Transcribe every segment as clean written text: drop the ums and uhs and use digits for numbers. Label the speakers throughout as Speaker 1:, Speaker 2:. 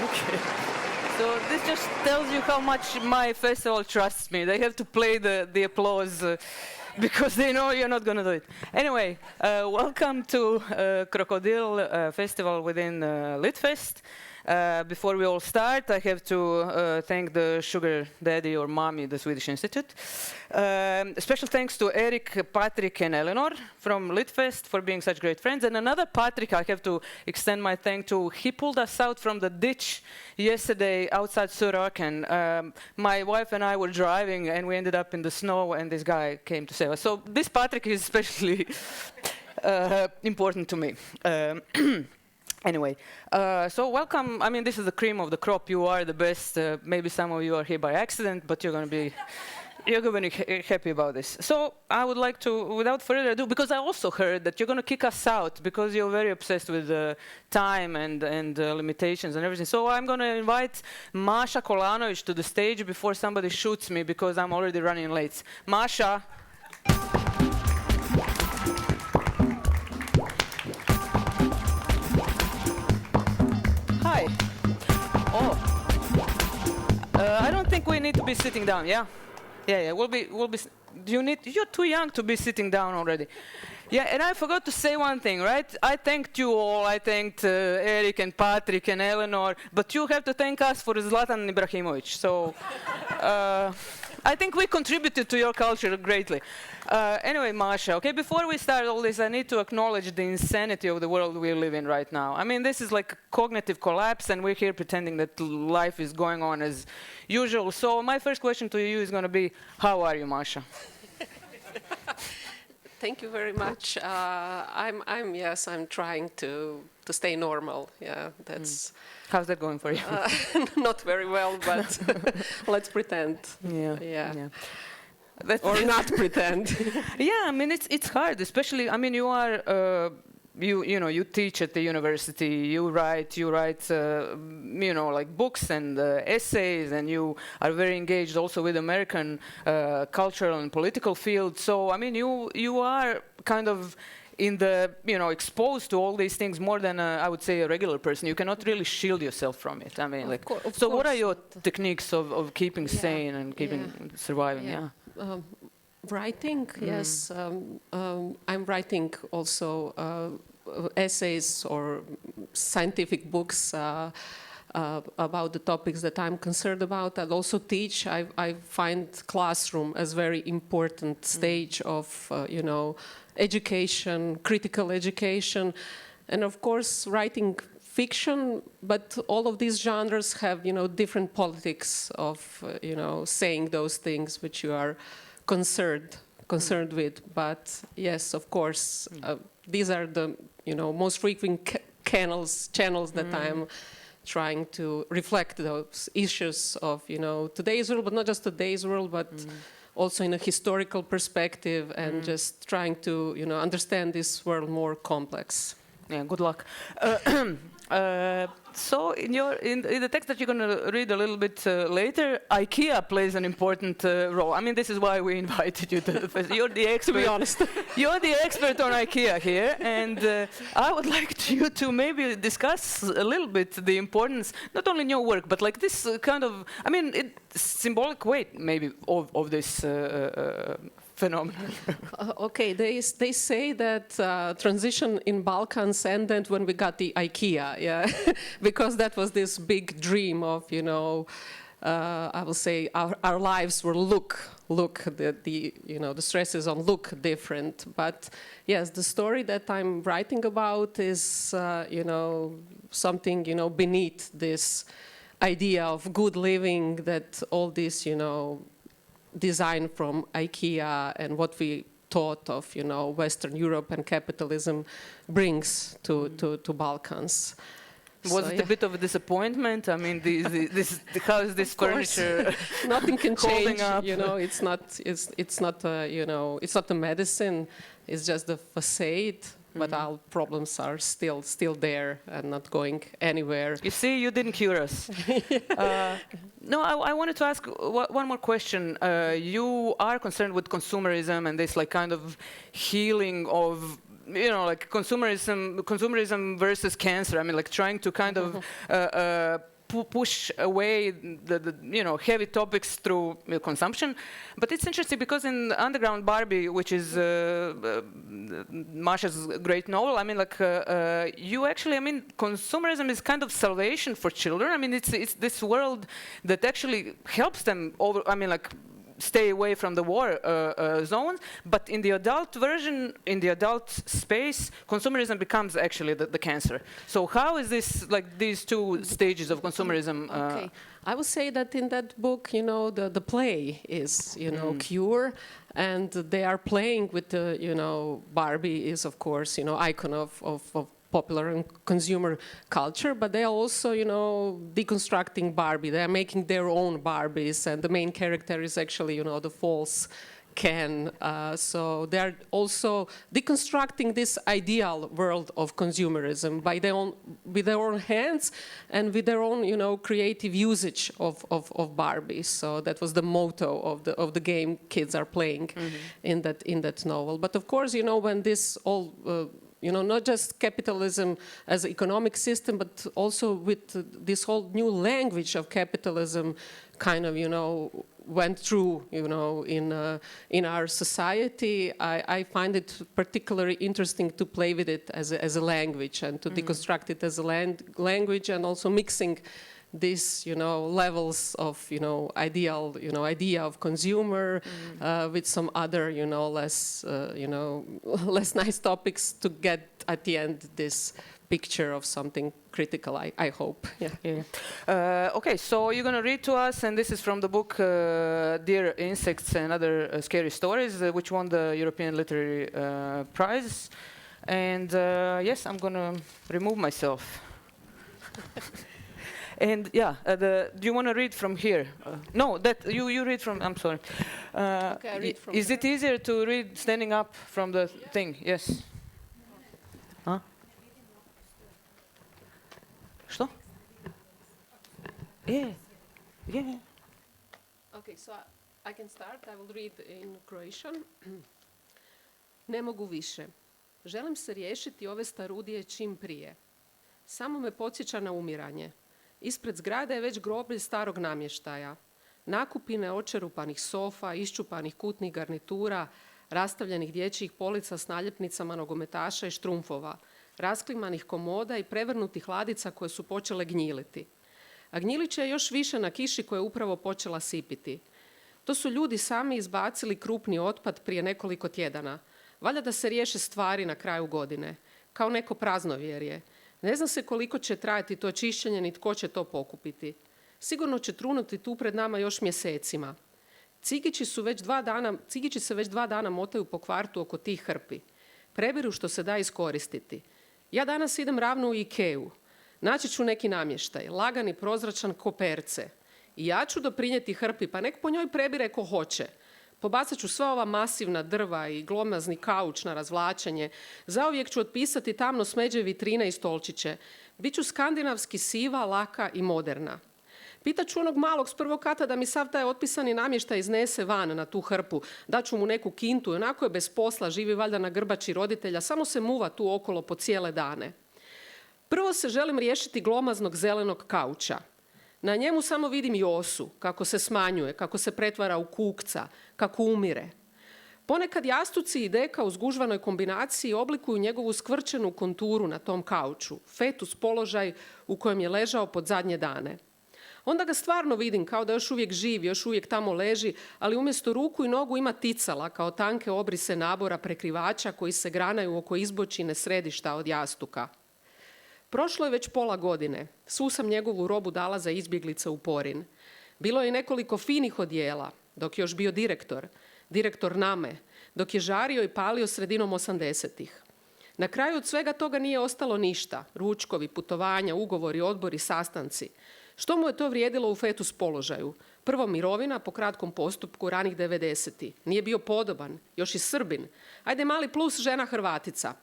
Speaker 1: Okay. So this just tells you how much my festival trusts me. They have to play the applause because they know you're not going to do it. Anyway, welcome to KROKODIL Festival within LITTFEST. Before we all start, I have to thank the sugar daddy or mommy, the Swedish Institute. Special thanks to Eric, Patrick, and Eleanor from LITTFEST for being such great friends. And another Patrick, I have to extend my thanks to. He pulled us out from the ditch yesterday outside Söderöken. My wife and I were driving, and we ended up in the snow, and this guy came to save us. So this Patrick is especially important to me. Anyway, so welcome. I mean, this is the cream of the crop. You are the best. Maybe some of you are here by accident, but you're going to be happy about this. So I would like to, without further ado, because I also heard that you're going to kick us out because you're very obsessed with time and limitations and everything. So I'm going to invite Maša Kolanović to the stage before somebody shoots me because I'm already running late. Maša. Hi. Oh. I don't think we need to be sitting down, yeah? Yeah, we'll be, you're too young to be sitting down already. Yeah, and I forgot to say one thing, right? I thanked you all, I thanked Eric and Patrick and Eleanor, but you have to thank us for Zlatan Ibrahimovic. So, I think we contributed to your culture greatly. Anyway, Maša, okay, before we start all this, I need to acknowledge the insanity of the world we live in right now. I mean, this is like a cognitive collapse, and we're here pretending that life is going on as usual. So my first question to you is going to be, how are you, Maša?
Speaker 2: Thank you very much. I'm trying to stay normal. Yeah, that's.
Speaker 1: How's that going for you?
Speaker 2: Not very well, but let's pretend.
Speaker 1: Yeah.
Speaker 2: Or not pretend.
Speaker 1: Yeah, I mean it's hard, especially. I mean you are you teach at the university. You write like books and essays, and you are very engaged also with American cultural and political field. So I mean you are kind of in the exposed to all these things more than I would say a regular person. You cannot really shield yourself from it. I mean, of course. What are your techniques of keeping sane and keeping surviving? Yeah.
Speaker 2: Writing, yes. I'm writing also essays or scientific books about the topics that I'm concerned about. I also teach. I find classroom as very important stage of education, critical education, and of course writing fiction. But all of these genres have different politics of saying those things which you are concerned with. But yes, of course, these are the most frequent channels that I'm trying to reflect those issues of today's world, but not just today's world, but also in a historical perspective, and just trying to understand this world more complex.
Speaker 1: Yeah, good luck. So in the text that you're going to read a little bit later, IKEA plays an important role. I mean, this is why we invited you to the festival. You're the expert.
Speaker 2: To be honest.
Speaker 1: You're the expert on IKEA here, and I would like you to maybe discuss a little bit the importance, not only in your work, but like this kind of, I mean, symbolic weight maybe of this phenomenon.
Speaker 2: Okay, they say that transition in Balkans ended when we got the IKEA, yeah, because that was this big dream of, I will say our lives were look the stresses on look different. But yes, the story that I'm writing about is something beneath this idea of good living that all this design from IKEA and what we thought of Western Europe and capitalism brings to Balkans.
Speaker 1: Was it a bit of a disappointment? I mean, how is this furniture?
Speaker 2: Nothing can change.
Speaker 1: Up?
Speaker 2: It's not a medicine. It's just the facade. But our problems are still there and not going anywhere.
Speaker 1: You see, you didn't cure us. No, I wanted to ask one more question. You are concerned with consumerism and this like kind of healing of, like consumerism versus cancer. I mean, like trying to kind of push away the heavy topics through consumption. But it's interesting because in Underground Barbie, which is Maša's great novel, I mean, like you actually, I mean, consumerism is kind of salvation for children. I mean, it's this world that actually helps them over. I mean, like, stay away from the war zones, but in the adult version, in the adult space, consumerism becomes actually the cancer. So how is this, like, these two stages of consumerism?
Speaker 2: Okay, I would say that in that book, the play is, cure, and they are playing with the, Barbie is, of course, icon of popular and consumer culture, but they are also, deconstructing Barbie. They are making their own Barbies, and the main character is actually, the false Ken. So they are also deconstructing this ideal world of consumerism with their own hands and with their own, creative usage of Barbie. So that was the motto of the game kids are playing in that novel. But of course, when this all not just capitalism as an economic system, but also with this whole new language of capitalism kind of, went through, in our society. I find it particularly interesting to play with it as a language and to deconstruct it as a language, and also mixing these, levels of, idea of consumer with some other, less nice topics to get at the end this picture of something critical, I hope. Yeah.
Speaker 1: Okay, so you're going to read to us, and this is from the book Dear Insects and Other Scary Stories, which won the European Literary Prize. And yes, I'm going to remove myself. And yeah, do you want to read from here? No, that you read from. I'm sorry.
Speaker 2: Okay, I read from
Speaker 1: is it easier to read standing up from the thing? Yes. Huh? Što? Yeah. Yeah.
Speaker 2: Okay, so I can start. I will read in Croatian. Ne mogu više. Želim se riješiti ove starudije čim prije. Samo me podsjeća na umiranje. Ispred zgrade je već groblje starog namještaja. Nakupine očerupanih sofa, iščupanih kutnih garnitura, rastavljenih dječjih polica s naljepnicama nogometaša i štrumfova, rasklimanih komoda i prevrnutih ladica koje su počele gnjiliti. A gnjilit će još više na kiši koja je upravo počela sipiti. To su ljudi sami izbacili krupni otpad prije nekoliko tjedana. Valjda da se riješe stvari na kraju godine. Kao neko praznovjerje. Ne zna se koliko će trajati to čišćenje, ni tko će to pokupiti. Sigurno će trunuti tu pred nama još mjesecima. Cigići se već 2 dana motaju po kvartu oko tih hrpi. Prebiru što se da iskoristiti. Ja danas idem ravno u Ikeu. Naći ću neki namještaj, lagan i prozračan ko perce. I ja ću doprinijeti hrpi, pa nek po njoj prebire ko hoće. Pobacat ću sva ova masivna drva i glomazni kauč na razvlačenje. Zauvijek ću otpisati tamno smeđe vitrine i stolčiće. Biću skandinavski siva, laka i moderna. Pitaću onog malog s prvog kata da mi sav taj otpisani namještaj iznese van na tu hrpu. Daću mu neku kintu i onako je bez posla, živi valjda na grbači roditelja, samo se muva tu okolo po cijele dane. Prvo se želim riješiti glomaznog zelenog kauča. Na njemu samo vidim Josu, kako se smanjuje, kako se pretvara u kukca, kako umire. Ponekad jastuci i deka u zgužvanoj kombinaciji oblikuju njegovu skvrčenu konturu na tom kauču, fetus položaj u kojem je ležao pod zadnje dane. Onda ga stvarno vidim kao da još uvijek živi, još uvijek tamo leži, ali umjesto ruku i nogu ima ticala kao tanke obrise nabora prekrivača koji se granaju oko izbočine središta od jastuka. Prošlo je već pola godine. Svu sam njegovu robu dala za izbjeglice u Porin. Bilo je i nekoliko finih odjela, dok je još bio direktor Name, dok je žario i palio sredinom 80-ih. Na kraju od svega toga nije ostalo ništa. Ručkovi, putovanja, ugovori, odbori, sastanci. Što mu je to vrijedilo u fetus položaju? Prvo mirovina po kratkom postupku ranih 90-ih. Nije bio podoban, još i Srbin. Ajde mali plus žena Hrvatica.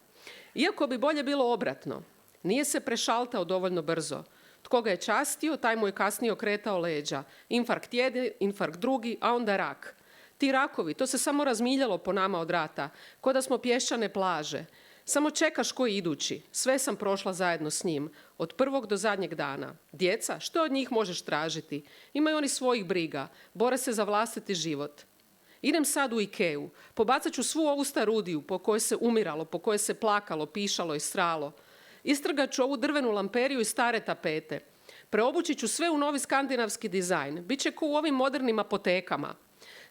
Speaker 2: Iako bi bolje bilo obratno. Nije se prešaltao dovoljno brzo. Tko ga je častio, taj mu je kasnije okretao leđa. Infarkt jedan, infarkt drugi, a onda rak. Ti rakovi, to se samo razmiljalo po nama od rata, ko da smo pješčane plaže. Samo čekaš koji idući. Sve sam prošla zajedno s njim. Od prvog do zadnjeg dana. Djeca, što od njih možeš tražiti? Imaju oni svojih briga. Bore se za vlastiti život. Idem sad u Ikeu. Pobacat ću svu ovu starudiju po kojoj se umiralo, po kojoj se plakalo, pišalo i sralo. Istrgat ću ovu drvenu lamperiju i stare tapete. Preobući ću sve u novi skandinavski dizajn. Biće ko u ovim modernim apotekama.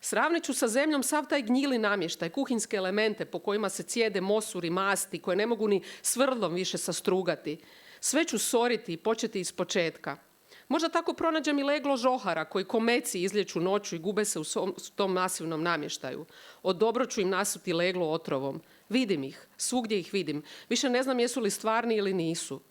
Speaker 2: Sravnit ću sa zemljom sav taj gnjili namještaj, kuhinske elemente po kojima se cijede mosuri, masti, koje ne mogu ni svrdlom više sastrugati. Sve ću soriti i početi iz početka. Možda tako pronađem i leglo žohara koji ko meci izlječu noću i gube se u tom masivnom namještaju. Odobro ću im nasuti leglo otrovom. Vidim ih, svugdje ih vidim. Više ne znam jesu li stvarni ili nisu.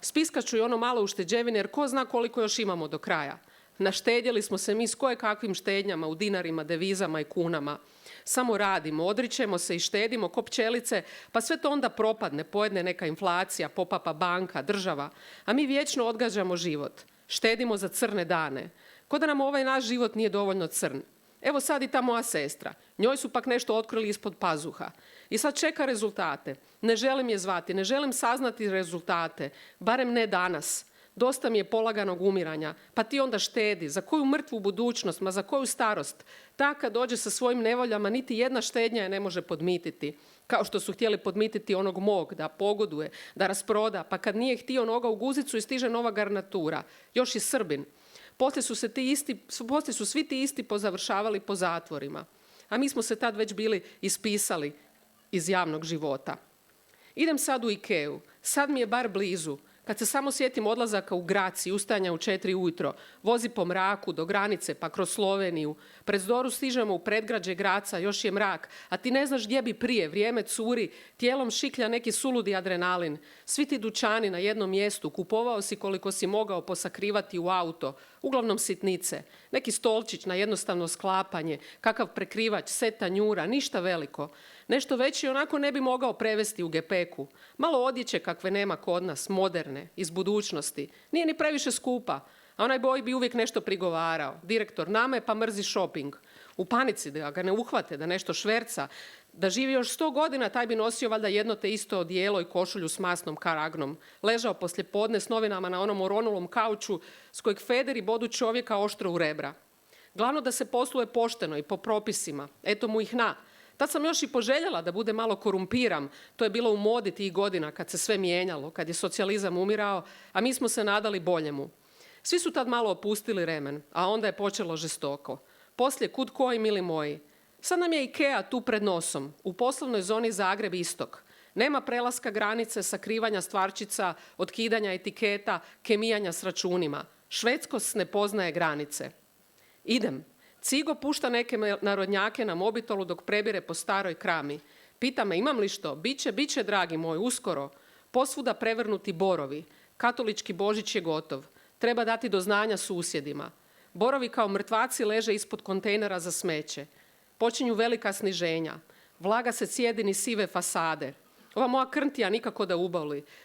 Speaker 2: Spiskat ću i ono malo ušteđevine jer ko zna koliko još imamo do kraja. Naštedjeli smo se mi s kojekakvim štednjama u dinarima, devizama i kunama. Samo radimo, odričemo se i štedimo ko pčelice, pa sve to onda propadne, pojedne neka inflacija, popapa banka, država, a mi vječno odgađamo život. Štedimo za crne dane. Ko da nam ovaj naš život nije dovoljno crn. Evo sad i ta moja sestra. Njoj su pak nešto otkrili ispod pazuha. I sad čeka rezultate. Ne želim je zvati, ne želim saznati rezultate. Barem ne danas. Dosta mi je polaganog umiranja. Pa ti onda štedi. Za koju mrtvu budućnost, ma za koju starost? Ta kad dođe sa svojim nevoljama, niti jedna štednja je ne može podmititi. Kao što su htjeli podmititi onog mog, da pogoduje, da rasproda, pa kad nije htio noga u guzicu i stiže nova garnatura. Još i Srbin. Poslije su svi ti isti pozavršavali po zatvorima. A mi smo se tad već bili ispisali iz javnog života. Idem sad u Ikeu. Sad mi je bar blizu. Kad se samo sjetim odlazaka u Graci, ustajanja u 4 ujutro, vozi po mraku do granice pa kroz Sloveniju. Pred Zdoru stižemo u predgrađe Graca, još je mrak, a ti ne znaš gdje bi prije, vrijeme curi, tijelom šiklja neki suludi adrenalin. Svi ti dućani na jednom mjestu, kupovao si koliko si mogao posakrivati u auto, uglavnom sitnice. Neki stolčić na jednostavno sklapanje, kakav prekrivač, set tanjura, ništa veliko. Nešto veći onako ne bi mogao prevesti u gepeku. Malo odjeće kakve nema kod nas, moderne, iz budućnosti. Nije ni previše skupa. A onaj boj bi uvijek nešto prigovarao. Direktor name pa mrzi shopping. U panici da ga ne uhvate, da nešto šverca. Da živi još 100 godina, taj bi nosio valjda jedno te isto odijelo i košulju s masnom karagnom. Ležao poslijepodne s novinama na onom oronulom kauču s kojeg federi bodu čovjeka oštro u rebra. Glavno da se posluje pošteno i po propisima. Eto mu ih na. Tad sam još i poželjela da bude malo korumpiran. To je bilo u modi tih godina kad se sve mijenjalo, kad je socijalizam umirao, a mi smo se nadali boljemu. Svi su tad malo opustili remen, a onda je počelo žestoko. Poslije kud koji, mili moji. Sad nam je Ikea tu pred nosom, u poslovnoj zoni Zagreb istok. Nema prelaska granice, sakrivanja stvarčica, otkidanja etiketa, kemijanja s računima. Švedskost ne poznaje granice. Idem. Cigo pušta neke narodnjake na mobitolu dok prebire po staroj krami. Pita me imam li što? Biće, dragi moj, uskoro. Posvuda prevrnuti borovi. Katolički Božić je gotov. Treba dati do znanja susjedima. Borovi kao mrtvaci leže ispod kontejnera za smeće. Počinju velika sniženja. Vlaga se cijedi ni sive fasade. Ova moja krntija nikako da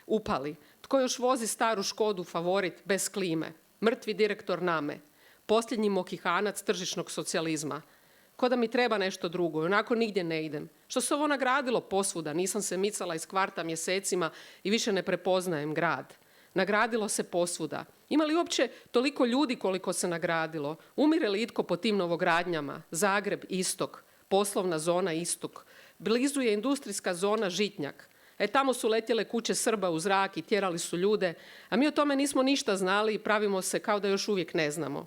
Speaker 2: upali. Tko još vozi staru Škodu Favorit bez klime? Mrtvi direktor name. Posljednji mokihanac tržišnog socijalizma. Ko da mi treba nešto drugo, onako nigdje ne idem. Što se ovo nagradilo posvuda, nisam se micala iz kvarta mjesecima i više ne prepoznajem grad. Nagradilo se posvuda. Ima li uopće toliko ljudi koliko se nagradilo? Umire li itko po tim novogradnjama? Zagreb, istok, poslovna zona istok. Blizu je industrijska zona Žitnjak. Tamo su letjele kuće Srba u zrak i tjerali su ljude, a mi o tome nismo ništa znali i pravimo se kao da još uvijek ne znamo.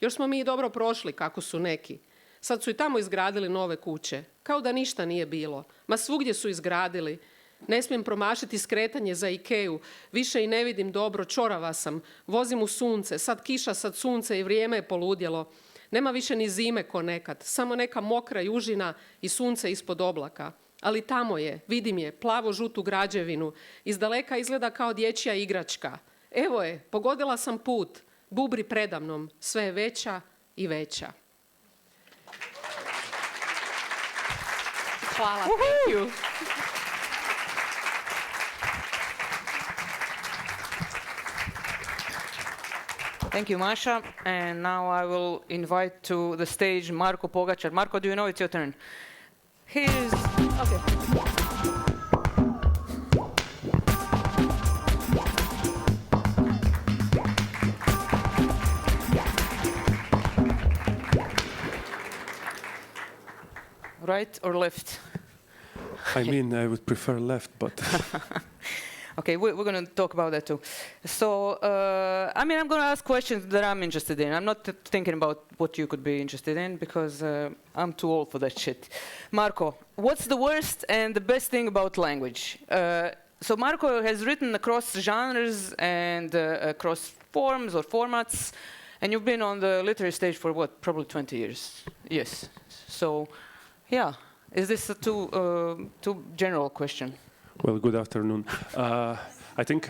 Speaker 2: Još smo mi i dobro prošli kako su neki. Sad su i tamo izgradili nove kuće. Kao da ništa nije bilo. Ma svugdje su izgradili. Ne smijem promašiti skretanje za Ikeu. Više i ne vidim dobro, čorava sam. Vozim u sunce. Sad kiša, sad sunce i vrijeme je poludjelo. Nema više ni zime ko nekad. Samo neka mokra južina i sunce ispod oblaka. Ali tamo je, vidim je, plavo-žutu građevinu. Izdaleka izgleda kao dječja igračka. Evo je, pogodila sam put. Bubri predamnom, sve je veća i veća. Hvala.
Speaker 1: Thank you, Maša. And now I will invite to the stage Marko Pogačar. Marko, do you know it's your turn? Okay. right or left?
Speaker 3: I mean, I would prefer left, but...
Speaker 1: Okay, we're going to talk about that too. So, I mean, I'm going to ask questions that I'm interested in. I'm not thinking about what you could be interested in, because I'm too old for that shit. Marko, what's the worst and the best thing about language? So Marko has written across genres and across forms or formats, and you've been on the literary stage for what, probably 20 years? Yes. So, yeah. Is this a too general question?
Speaker 3: Well, good afternoon. I think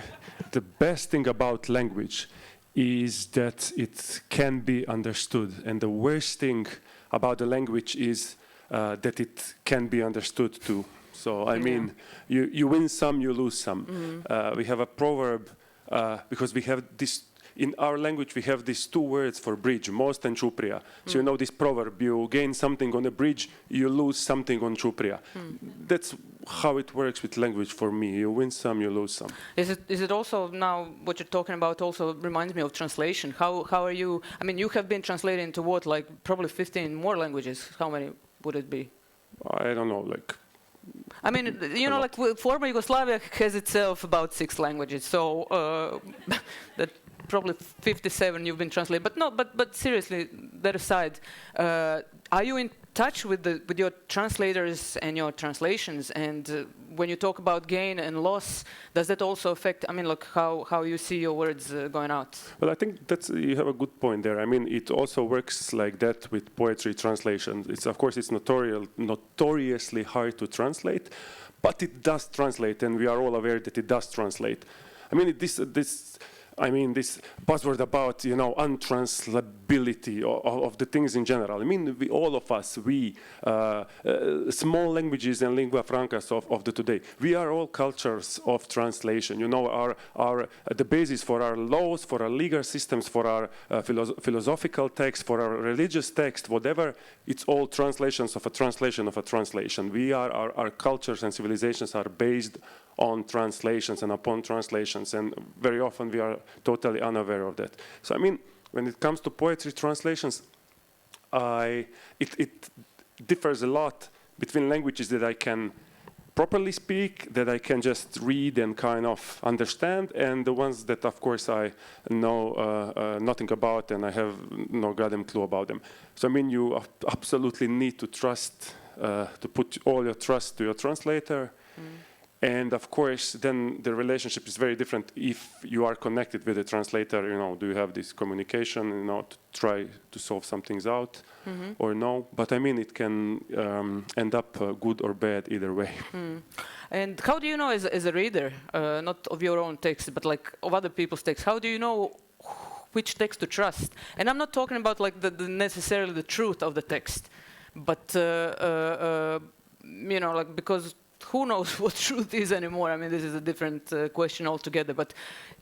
Speaker 3: the best thing about language is that it can be understood, and the worst thing about the language is that it can be understood too. So, I mean, you win some, you lose some. We have a proverb, because we have this, in our language, we have these two words for bridge, most and chuprija. So you know this proverb, you gain something on a bridge, you lose something on chuprija. That's how it works with language for me. You win some, you lose some.
Speaker 1: Is it also now, what you're talking about also reminds me of translation. How are you, I mean, you have been translated into what, like probably 15 more languages. How many would it be?
Speaker 3: I don't know, like...
Speaker 1: I mean, you know, like former Yugoslavia has itself about 6 languages, so that probably 57 you've been translated. But no, but seriously, that aside, are you in touch with your translators and your translations? And when you talk about gain and loss, does that also affect, I mean, like how you see your words going out?
Speaker 3: Well, I think you have a good point there. I mean, it also works like that with poetry translation. Of course, it's notoriously hard to translate, but it does translate, and we are all aware that it does translate. I mean, this buzzword about, you know, untranslatability of the things in general. I mean, all of us, small languages and lingua francas of the today, we are all cultures of translation. You know, the basis for our laws, for our legal systems, for our philosophical text, for our religious text, whatever, it's all translations of a translation of a translation. Our cultures and civilizations are based on translations and upon translations, and very often we are totally unaware of that. So I mean, when it comes to poetry translations, it differs a lot between languages that I can properly speak, that I can just read and kind of understand, and the ones that, of course, I know nothing about and I have no goddamn clue about them. So I mean, you absolutely need to trust, to put all your trust to your translator. And of course, then the relationship is very different if you are connected with the translator. You know, do you have this communication, you know, to try to solve some things out, or no? But I mean, it can end up good or bad either way.
Speaker 1: And how do you know, as a reader, not of your own text, but like of other people's texts, how do you know which text to trust? And I'm not talking about like necessarily the truth of the text, but you know, like, because who knows what truth is anymore? I mean, this is a different question altogether. But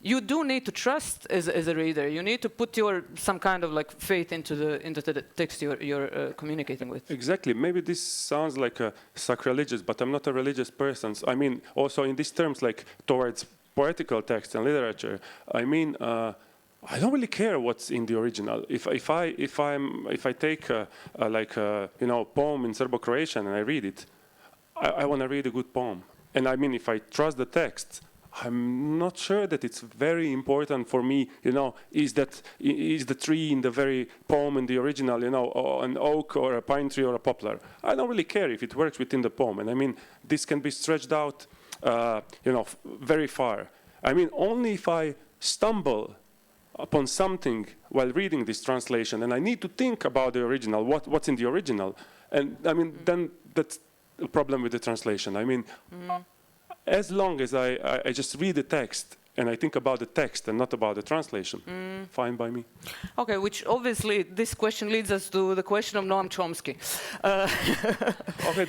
Speaker 1: you do need to trust as a reader. You need to put some kind of like faith into the text you're communicating with.
Speaker 3: Exactly. Maybe this sounds like sacrilegious, but I'm not a religious person. I mean, also in these terms, like towards poetical text and literature, I mean, I don't really care what's in the original. If I take you know, poem in Serbo-Croatian and I read it, I want to read a good poem. And I mean, if I trust the text, I'm not sure that it's very important for me, you know, is the tree in the very poem in the original, you know, an oak or a pine tree or a poplar. I don't really care if it works within the poem. And I mean, this can be stretched out, you know, very far. I mean, only if I stumble upon something while reading this translation and I need to think about the original, what's in the original. And I mean, then that's a problem with the translation. I mean, as long as I just read the text and I think about the text and not about the translation, fine by me.
Speaker 1: Okay, which obviously this question leads us to the question of Noam Chomsky.
Speaker 3: Okay,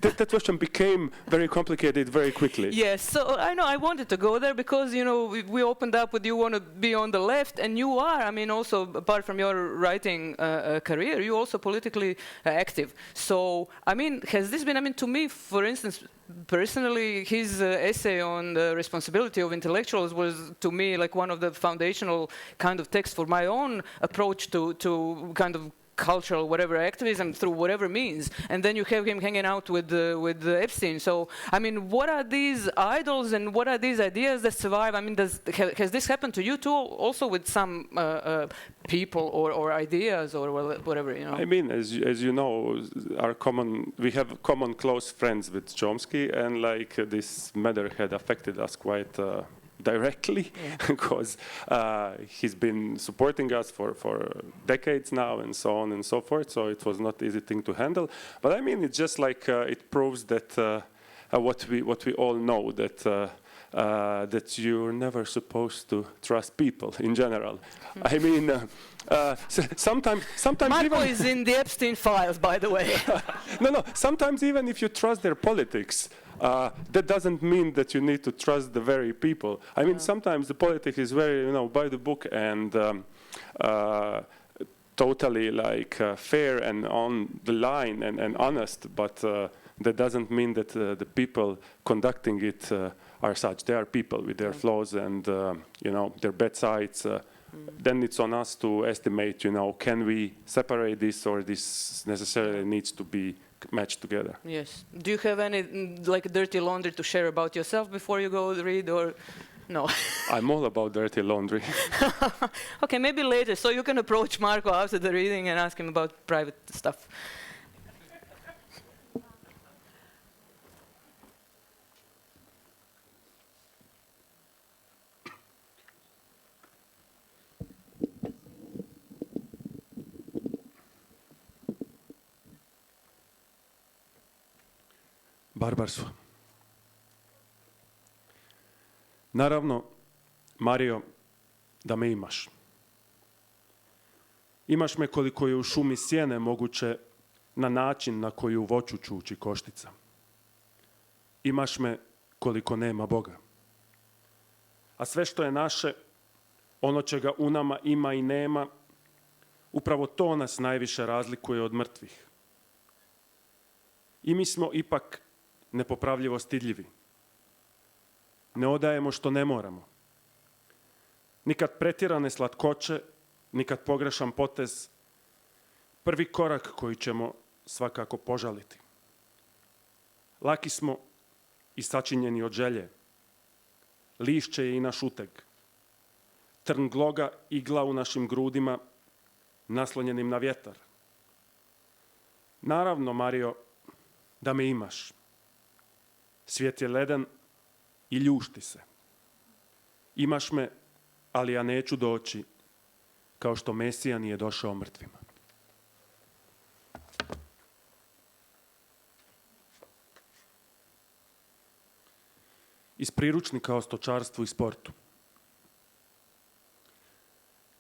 Speaker 3: that question became very complicated very quickly.
Speaker 1: Yes, so I know I wanted to go there because, you know, we opened up with you want to be on the left, and you are, I mean, also apart from your writing career, you're also politically active. So, I mean, has this been, I mean, to me, for instance, personally, his essay on the responsibility of intellectuals was, to me, like one of the foundational kind of texts for my own approach to kind of cultural whatever activism through whatever means, and then you have him hanging out with Epstein. So I mean, what are these idols and what are these ideas that survive? I mean, has this happened to you too, also with some people or ideas or whatever, you know?
Speaker 3: I mean, as you know, we have common close friends with Chomsky, and like this matter had affected us quite directly, because he's been supporting us for decades now, and so on and so forth. So it was not easy thing to handle. But I mean, it's just like it proves that what we all know, that you're never supposed to trust people in general. I mean, sometimes
Speaker 1: Marko
Speaker 3: even
Speaker 1: is in the Epstein files, by the way.
Speaker 3: no. Sometimes even if you trust their politics, that doesn't mean that you need to trust the very people. I mean, sometimes the politics is very, by the book and totally like fair and on the line and honest, but that doesn't mean that the people conducting it are such. They are people with their flaws and their bad sides. Then it's on us to estimate, can we separate this, or this necessarily needs to be matched together.
Speaker 1: Yes. Do you have any like dirty laundry to share about yourself before you go read, or no?
Speaker 3: I'm all about dirty laundry.
Speaker 1: Okay, maybe later, so you can approach Marko after the reading and ask him about private stuff.
Speaker 3: Barbarstvo. Naravno, Mario, da me imaš. Imaš me koliko je u šumi sjene moguće, na način na koji u voću čuči koštica. Imaš me koliko nema Boga. A sve što je naše, ono čega u nama ima i nema, upravo to nas najviše razlikuje od mrtvih. I mi smo ipak nepopravljivo stidljivi. Ne odajemo što ne moramo. Nikad pretjerane slatkoće, nikad pogrešan potez, prvi korak koji ćemo svakako požaliti. Laki smo i sačinjeni od želje. Lišće je i naš uteg. Trn gloga, igla u našim grudima, naslonjenim na vjetar. Naravno, Mario, da me imaš. Svijet je leden i ljušti se. Imaš me, ali ja neću doći, kao što Mesija nije došao mrtvima. Iz priručnika o stočarstvu i sportu.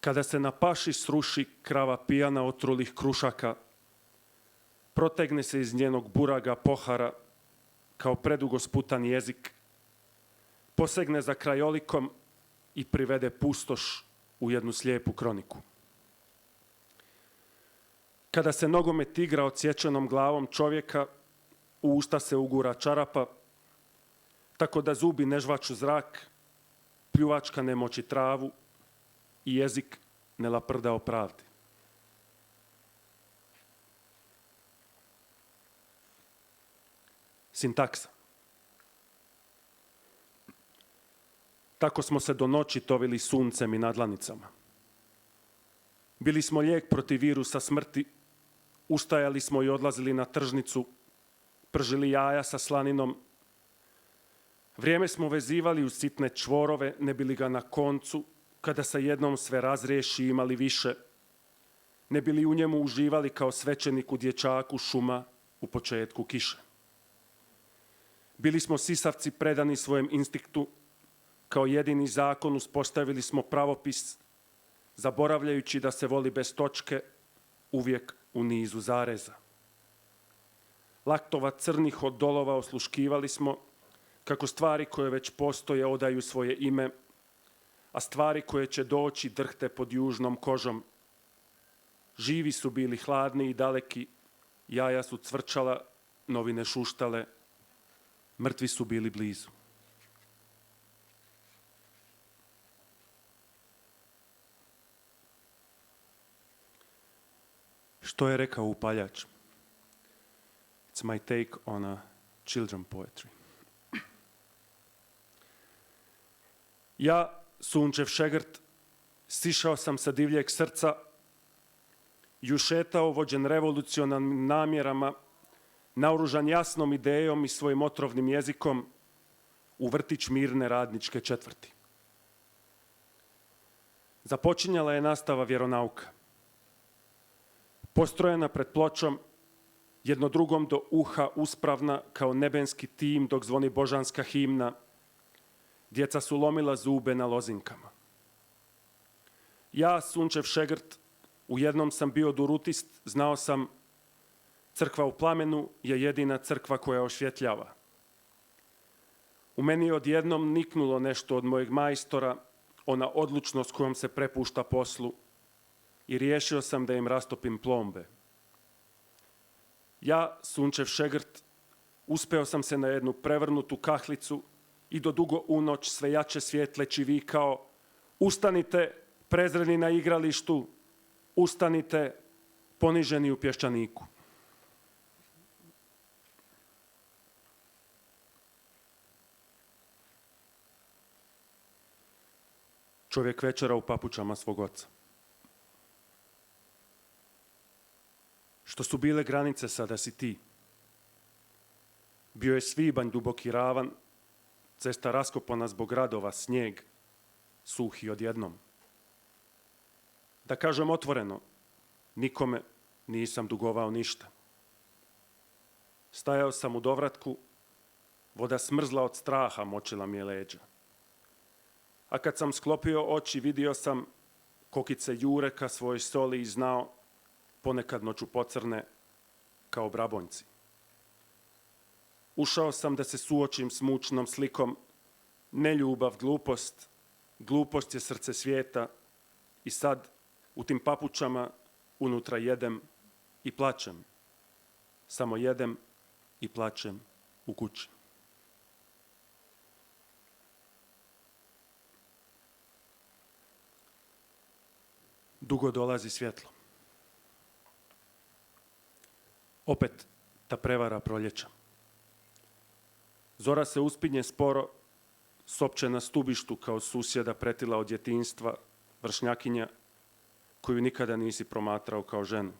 Speaker 3: Kada se na paši sruši krava pijana od trulih krušaka, protegne se iz njenog buraga pohara kao predugo sputan jezik, posegne za krajolikom i privede pustoš u jednu slijepu kroniku. Kada se nogomet igra odsječenom glavom čovjeka, u usta se ugura čarapa, tako da zubi ne žvaču zrak, pljuvačka ne moči travu i jezik ne laprda o pravdi. Sintaksa. Tako smo se do noći tovili suncem i nadlanicama. Bili smo lijek protiv virusa smrti, ustajali smo i odlazili na tržnicu, pržili jaja sa slaninom. Vrijeme smo vezivali u sitne čvorove, ne bili ga na koncu, kada se jednom sve razriješi imali više, ne bili u njemu uživali kao svećenik u dječaku šuma u početku kiše. Bili smo sisavci predani svojem instinktu, kao jedini zakon uspostavili smo pravopis, zaboravljajući da se voli bez točke, uvijek u nizu zareza. Laktova crnih od dolova osluškivali smo, kako stvari koje već postoje odaju svoje ime, a stvari koje će doći drhte pod južnom kožom. Živi su bili hladni i daleki, jaja su cvrčala, novine šuštale, mrtvi su bili blizu. Što je rekao upaljač? It's my take on a children poetry. Ja, sunčev šegrt, sišao sam sa divljeg srca i ušetao vođen revolucionarnim namjerama, naoružan jasnom idejom i svojim otrovnim jezikom u vrtić mirne radničke četvrti. Započinjala je nastava vjeronauka. Postrojena pred pločom, jedno drugom do uha uspravna kao nebenski tim dok zvoni božanska himna, djeca su lomila zube na lozinkama. Ja, sunčev šegrt, u jednom sam bio durutist, znao sam, crkva u plamenu je jedina crkva koja osvjetljava. U meni je odjednom niknulo nešto od mojeg majstora, ona odlučnost kojom se prepušta poslu, i riješio sam da im rastopim plombe. Ja, sunčev šegrt, uspeo sam se na jednu prevrnutu kahlicu i do dugo u noć sve jače svjetleći vikao: ustanite, prezreni na igralištu, ustanite, poniženi u pješčaniku. Čovjek večera u papučama svog oca. Što su bile granice, sada si ti. Bio je svibanj duboki ravan, cesta raskopana zbog radova, snijeg, suhi odjednom. Da kažem otvoreno, nikome nisam dugovao ništa. Stajao sam u dovratku, voda smrzla od straha močila mi je leđa. A kad sam sklopio oči, vidio sam kokice jure ka svojoj soli i znao, ponekad noću pocrne kao brabonjci. Ušao sam da se suočim s mučnom slikom, neljubav, glupost, glupost je srce svijeta i sad u tim papučama unutra jedem i plačem. Samo jedem i plačem u kući. Dugo dolazi svjetlo. Opet ta prevara proljeća. Zora se uspinje sporo, sopće na stubištu kao susjeda pretila od djetinjstva, vršnjakinja koju nikada nisi promatrao kao ženu.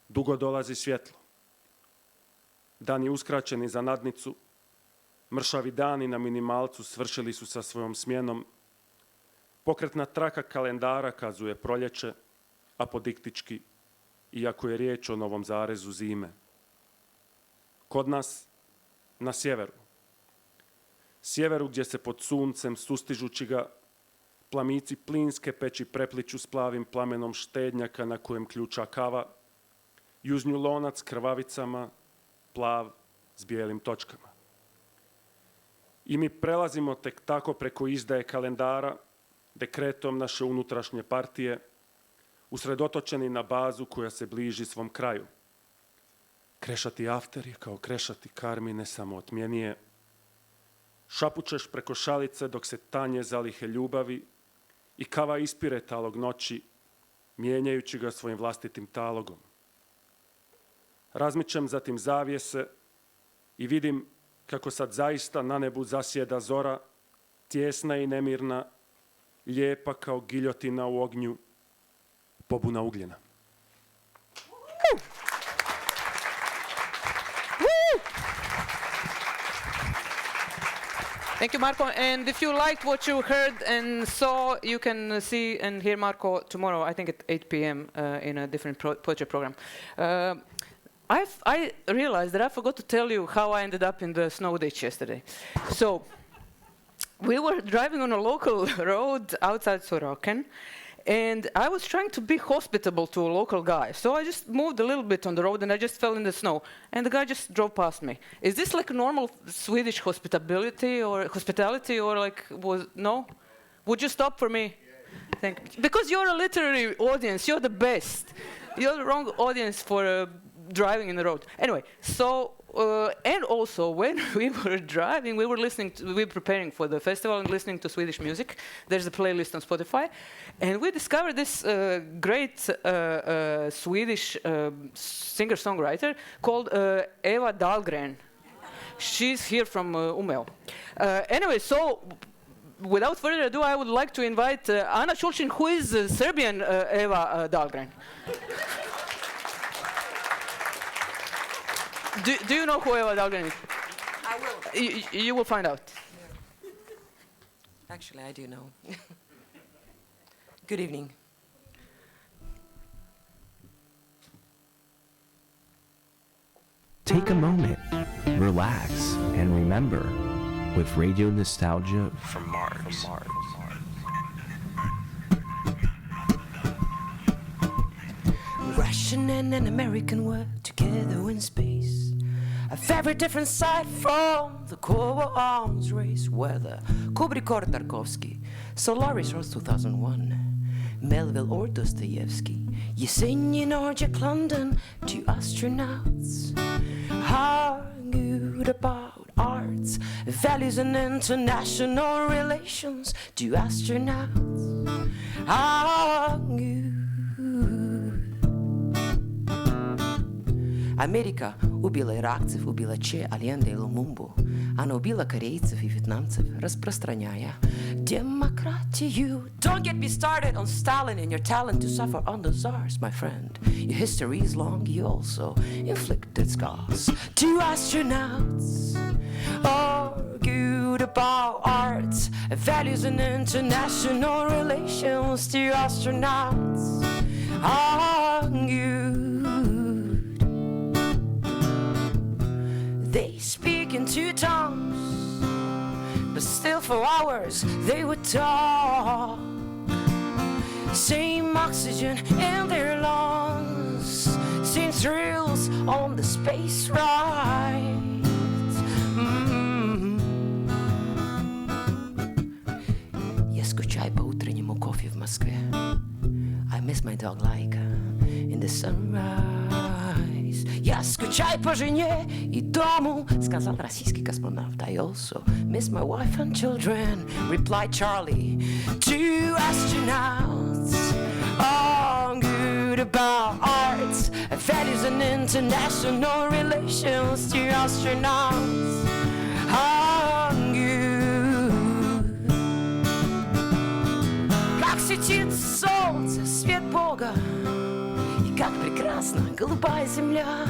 Speaker 3: Dugo dolazi svjetlo. Dani uskraćeni za nadnicu, mršavi dani na minimalcu svršili su sa svojom smjenom. Pokretna traka kalendara kazuje proljeće, apodiktički, iako je riječ o novom zarezu zime. Kod nas, na sjeveru. Sjeveru gdje se pod suncem, sustižući ga, plamici plinske peći prepliču s plavim plamenom štednjaka na kojem ključa kava, južnju lonac krvavicama, plav s bijelim točkama. I mi prelazimo tek tako preko izdaje kalendara, dekretom naše unutrašnje partije, usredotočeni na bazu koja se bliži svom kraju. Krešati after je kao krešati karmine, samo otmjenije. Šapućeš preko šalice dok se tanje zalihe ljubavi i kava ispire talog noći, mijenjajući ga svojim vlastitim talogom. Razmičem zatim zavjese i vidim kako sad zaista na nebu zasjeda zora, tjesna i nemirna, lijepa kao giljotina u ognju, pobuna ugljena.
Speaker 1: Thank you, Marko. And if you liked what you heard and saw, you can see and hear Marko tomorrow, I think at 8 p.m. In a different poetry program. I realized that I forgot to tell you how I ended up in the snow ditch yesterday. So, we were driving on a local road outside Sorokin, and I was trying to be hospitable to a local guy. So I just moved a little bit on the road and I just fell in the snow. And the guy just drove past me. Is this like normal Swedish hospitality or like no? Would you stop for me? Yeah. Thank you. Because you're a literary audience, you're the best. You're the wrong audience for driving in the road. Anyway, so and also when we were driving, we were preparing for the festival and listening to Swedish music. There's a playlist on Spotify, and we discovered this great Swedish singer-songwriter called Eva Dahlgren. She's here from Umeå. Anyway, so without further ado, I would like to invite Ana Ćurčin, who is Serbian Eva Dahlgren. Do you know who Eva Dahlgren is?
Speaker 4: I will.
Speaker 1: You will find out.
Speaker 4: Yeah. Actually, I do know. Good evening.
Speaker 5: Take a moment, relax, and remember with Radio Nostalgia from Mars.
Speaker 4: Russian and an American were together in space. A very different side from the Cold Arms race, where the Kubrick or Tarkovsky, Solaris or 2001, Melville or Dostoevsky, Yesenian or Jack London, two astronauts argued about arts, values and international relations. Two astronauts argued. Америка убила иракцев, убила Че, Аленде и Лумумбу. Она убила корейцев и вьетнамцев, распространяя демократию. Don't get me started on Stalin and your talent to suffer on the czars, my friend. Your history is long, you also inflicted scars. Two astronauts argued about arts, values and international relations. Two astronauts argued. They speak in two tongues, but still for hours they would talk. Same oxygen in their lungs, same thrills on the space ride. Я скучаю по утреннему кофе в Москве. I miss my dog Laika in the sunrise. Я скучаю по жене и дому, сказал российский космонавт. I also miss my wife and children, replied Charlie. Two astronauts argued about arts, values and international relations. Two astronauts argued. Как светит солнце, свет Бога, как прекрасна голубая земля.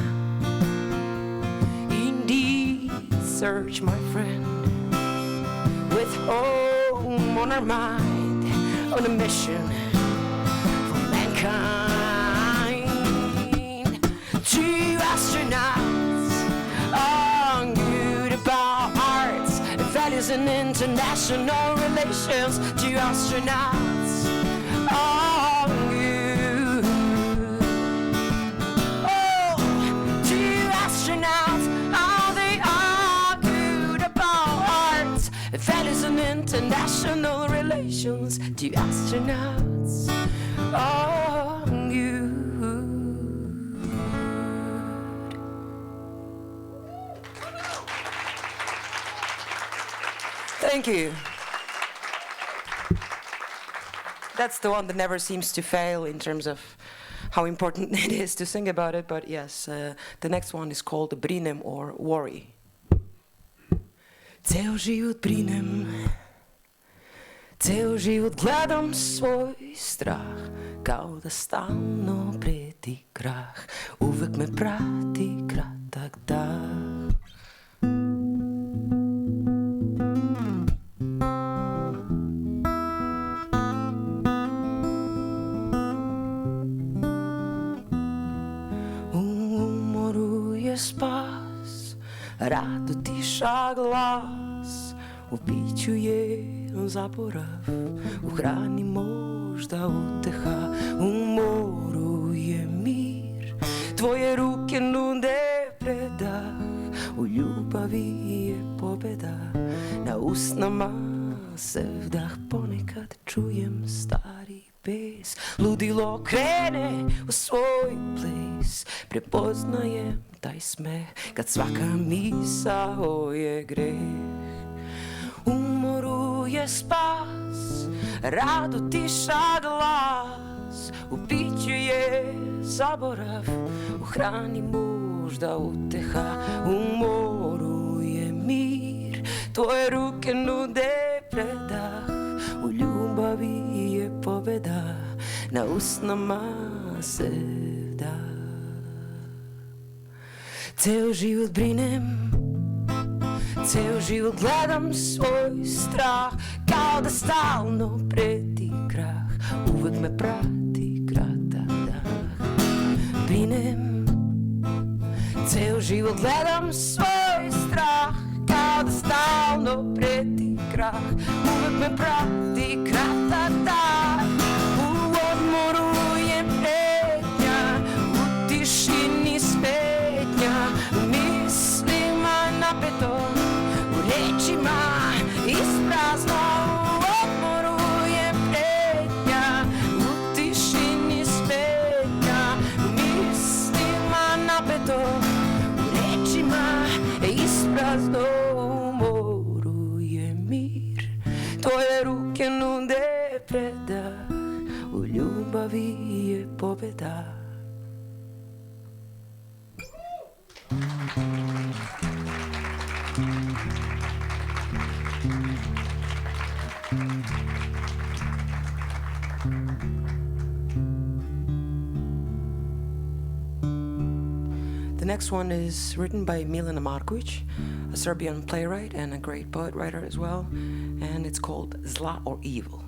Speaker 4: Indeed, search, my friend, with home on our mind, on a mission for mankind. Two astronauts argued about arts, values and international relations. Two astronauts argued. Values and international relations. Two astronauts argued. Thank you. That's the one that never seems to fail in terms of how important it is to sing about it. But yes, the next one is called Brinem or Worry. Ceo život brinem, ceo život gledam svoj strah, kao da stalno preti krah, uvek me prati kratak dah. U umoru je spas, rado tiša glas, u piću je zaborav, u hrani možda uteha, u moru je mir, tvoje ruke nude predah, u ljubavi je pobeda, na usnama se vdah, ponekad čujem stari bes. Ludilo krene u svoj ples. Prepoznajem taj smeh kad svaka misao je greh. U moru je spas, rado tiša glas. U piću je zaborav, u hrani možda uteha. U moru je mir, tvoje ruke nude predah. U ljubavi je pobeda, na usnama se da. Ceo život brinem, ceo život gledam svoj strah. Kao da stalno preti krah, uvek me prati kratak dah. Brinem, ceo život gledam svoj strah. Kao da stalno preti krah, uvek me prati kratak dah. U odmoru je pretnja, u tišini smetnja. U mislima napeto, u rečima isprazno. U odmoru je pretnja, u tišini smetnja. U mislima napeto, u rečima isprazno. U moru je mir, tvoje ruke nude predah. U ljubavi je pobeda. The next one is written by Milena Marković, a Serbian playwright and a great poet writer as well, and it's called Zla or Evil.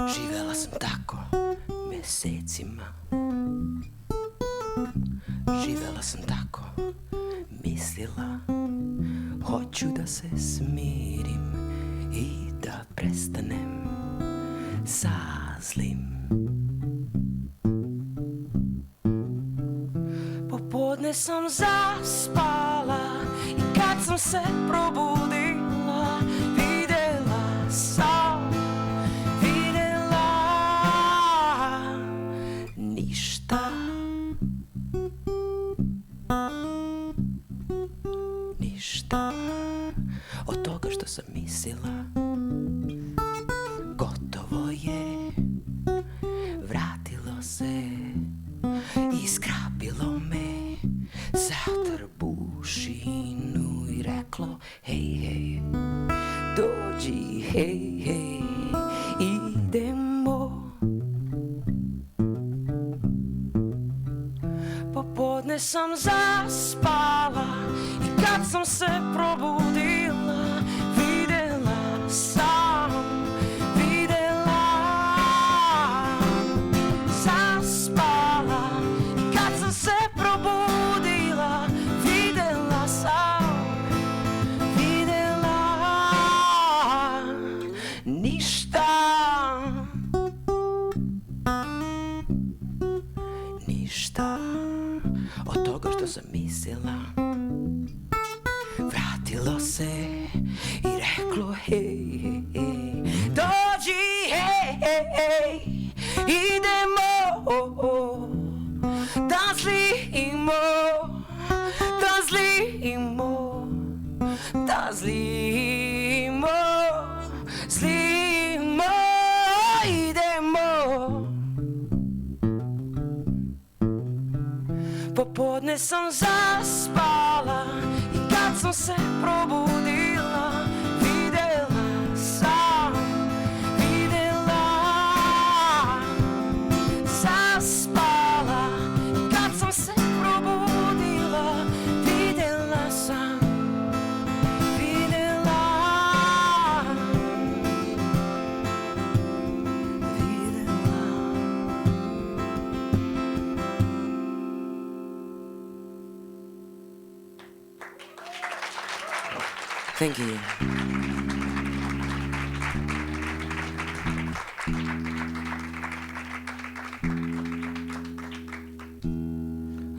Speaker 4: Živela sam tako mesecima. Živela sam tako, mislila. Hoću da se smirim i da prestanem sa zlim. Popodne sam zaspala i kad sam se probudila, videla sam ništa. Ništa od toga što sam mislila. Gotovo je, vratilo se i skrapilo me za trbušinu i reklo hej, hej, dođi, hej, hej, idemo. Popodne sam zaspala i kad sam se probudila, videla sam, videla. Zaspala i kad sam se probudila, videla sam, videla. Ništa. Ništa od toga što sam mislila. Vratilo se i reklo hej, hej, hej, dođi, hej, hej, hej, idemo, da zlimo, da zlimo, da zlimo, zlimo, idemo. Popodne sam zaspala i kad sam se probudila, videla sam, videla. Zaspala i kad sam se probudila, videla sam, videla. Thank you.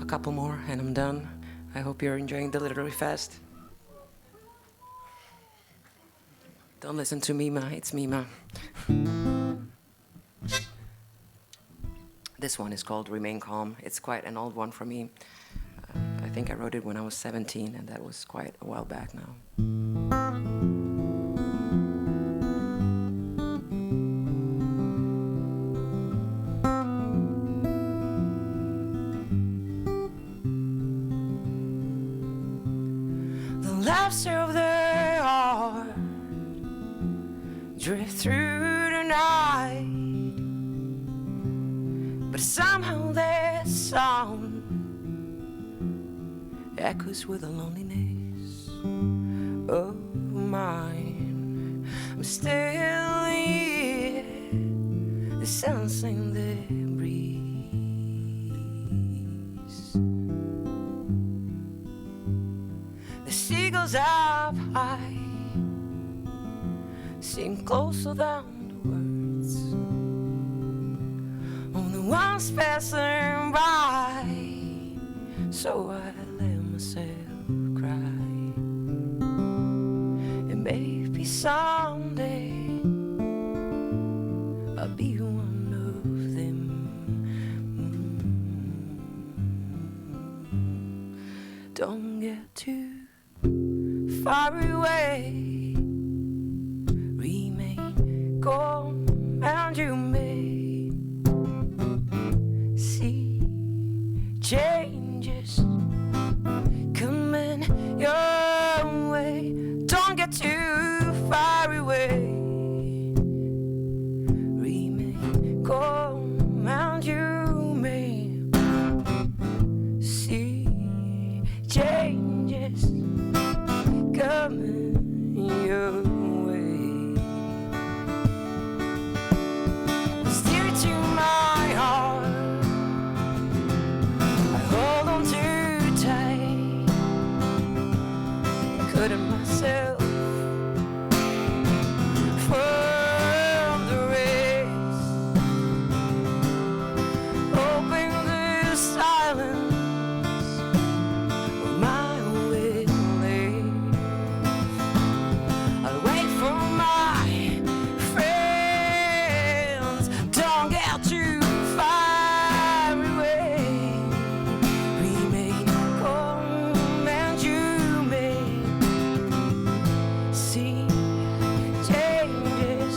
Speaker 4: A couple more and I'm done. I hope you're enjoying the Literary Fest. Don't listen to Mima, it's Mima. This one is called Remain Calm. It's quite an old one for me. I think I wrote it when I was 17, and that was quite a while back now. The laughter of their heart drift through the night, but somehow their sound echoes with the loneliness of mine. I'm still here, sensing the breeze. The seagulls up high seem closer than the words of the ones passing by. So I let myself cry, and maybe someday I'll be one of them. Don't get too far away, remain calm, and you may see changes coming your way. Don't get too far away, remain calm, and you may see changes coming your way. Steer to my heart, I hold on too tight, cutting myself from the race, hoping the silence of my will live. I'll wait for my friends. Don't get too far away, remain calm, and you may see changes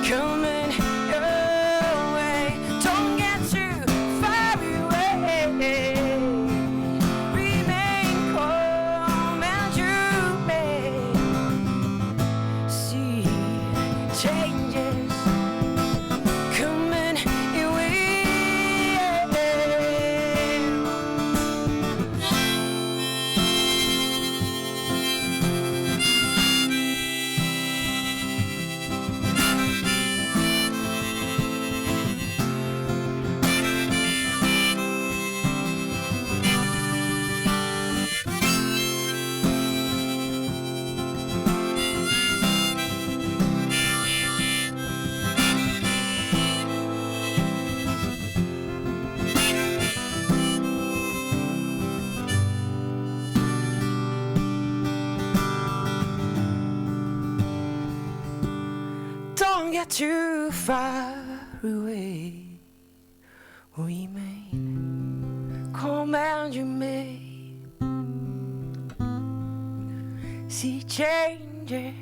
Speaker 4: coming your way. Don't get too far away, remain calm, and you may see changes coming your way. Don't get too far away, remain calm, and you may see changes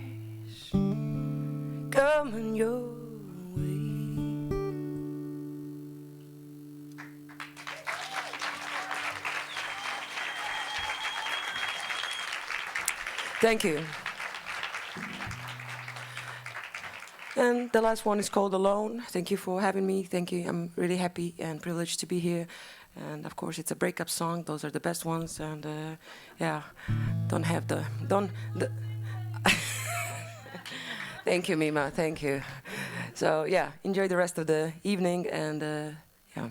Speaker 4: coming your way. Thank you. And the last one is called Alone. Thank you for having me. Thank you. I'm really happy and privileged to be here. And of course, it's a breakup song. Those are the best ones. And yeah, don't. Thank you, Mima. Thank you. So yeah, enjoy the rest of the evening. And yeah.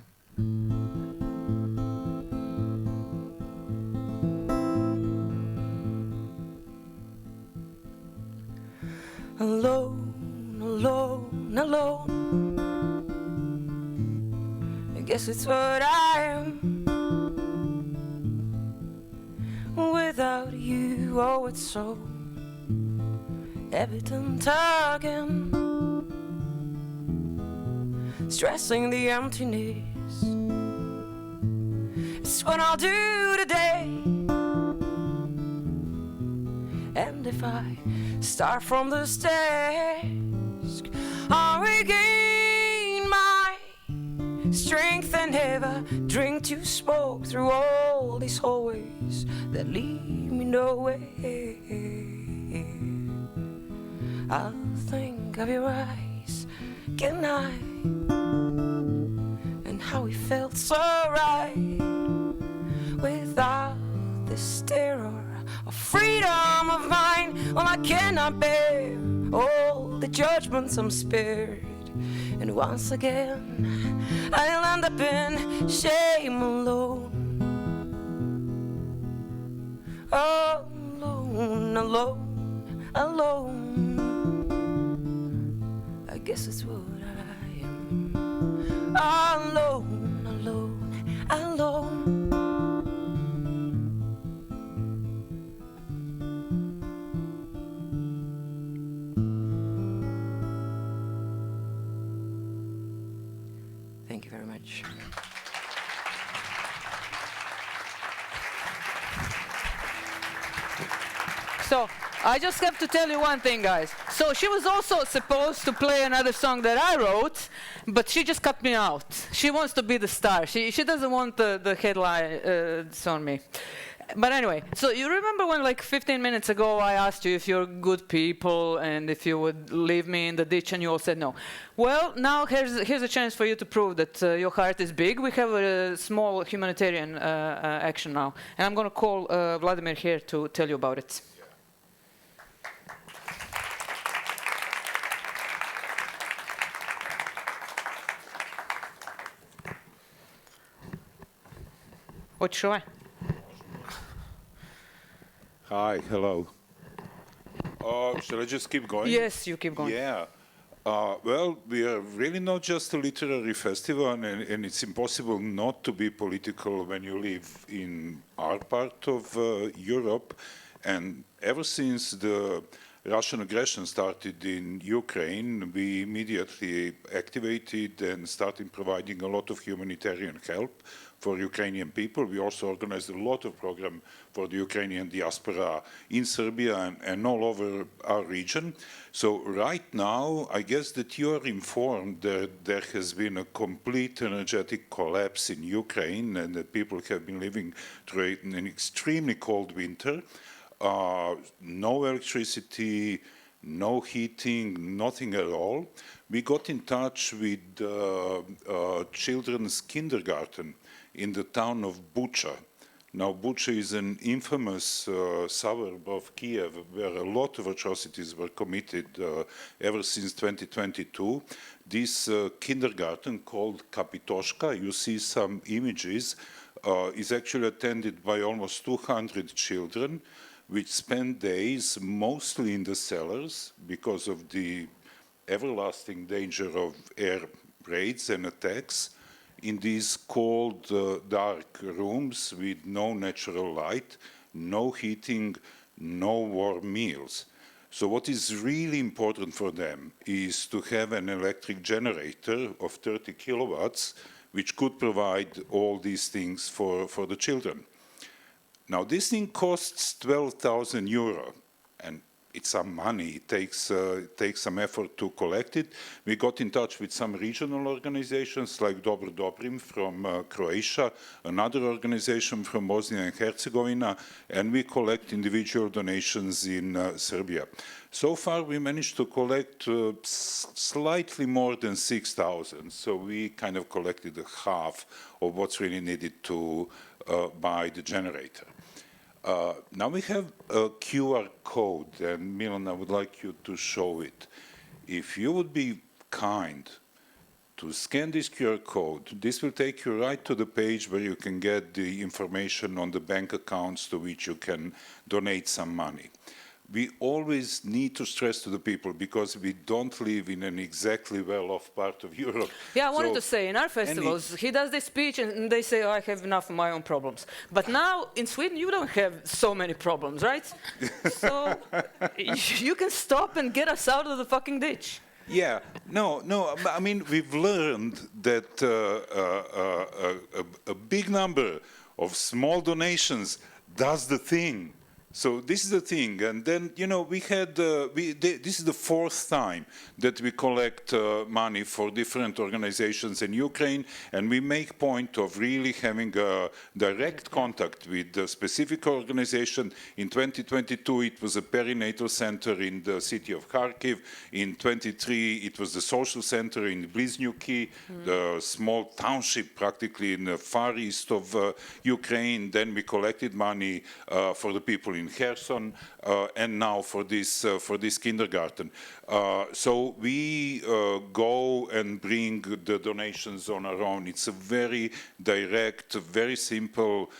Speaker 4: alone, alone, alone. I guess it's what I am. Without you, oh, it's so evident again. Stressing the emptiness, it's what I'll do today. And if I start from the stage, I'll regain my strength and never drink to smoke through all these hallways that lead me nowhere. I'll think of your eyes, good night, and how we felt so right without this terror of freedom of mind. Well, I cannot bear all the judgments I'm spared, and once again I'll end up in shame alone. Oh, alone, alone, alone. I guess it's what I am. Alone, alone, alone. Thank you very much.
Speaker 1: So I just have to tell you one thing, guys. So she was also supposed to play another song that I wrote, but she just cut me out. She wants to be the star. She doesn't want the headline on me. But anyway, so you remember when like 15 minutes ago I asked you if you're good people and if you would leave me in the ditch, and you all said no. Well, now here's a chance for you to prove that your heart is big. We have a small humanitarian action now, and I'm going to call Vladimir here to tell you about it. What should I?
Speaker 6: Hi, hello. Shall I just keep going?
Speaker 1: Yes, you keep going.
Speaker 6: Yeah. Well, we are really not just a literary festival, and it's impossible not to be political when you live in our part of Europe. And ever since the Russian aggression started in Ukraine, we immediately activated and started providing a lot of humanitarian help for Ukrainian people. We also organized a lot of programs for the Ukrainian diaspora in Serbia and all over our region. So right now, I guess that you are informed that there has been a complete energetic collapse in Ukraine and that people have been living through an extremely cold winter. No electricity, no heating, nothing at all. We got in touch with children's kindergarten in the town of Bucha. Now, Bucha is an infamous suburb of Kiev where a lot of atrocities were committed ever since 2022. This kindergarten called Kapitoshka, you see some images, is actually attended by almost 200 children, which spend days mostly in the cellars because of the everlasting danger of air raids and attacks, in these cold, dark rooms with no natural light, no heating, no warm meals. So what is really important for them is to have an electric generator of 30 kilowatts, which could provide all these things for the children. Now, this thing costs 12,000 euro, and it's some money. It takes some effort to collect it. We got in touch with some regional organizations like Dobro Dobrim from Croatia, another organization from Bosnia and Herzegovina, and we collect individual donations in Serbia. So far, we managed to collect slightly more than 6,000, so we kind of collected half of what's really needed to buy the generator. Now we have a QR code, and Milan, I would like you to show it. If you would be kind to scan this QR code, this will take you right to the page where you can get the information on the bank accounts to which you can donate some money. we always need to stress to the people, because we don't live in an exactly well-off part of Europe.
Speaker 1: Yeah, I wanted to say, in our festivals, he does this speech and they say, oh, I have enough of my own problems. But now, in Sweden, you don't have so many problems, right? So you can stop and get us out of the fucking ditch.
Speaker 6: Yeah, no, I mean, we've learned that a big number of small donations does the thing. So this is the thing, and then, you know, we had, this is the 4th time that we collect money for different organizations in Ukraine, and we make point of really having a direct contact with a specific organization. In 2022, it was a perinatal center in the city of Kharkiv. In 23, it was the social center in Bliznyuki, the small township practically in the far east of Ukraine. Then we collected money for the people in Kherson, and now for this kindergarten. So we go and bring the donations on our own. It's a very direct, very simple,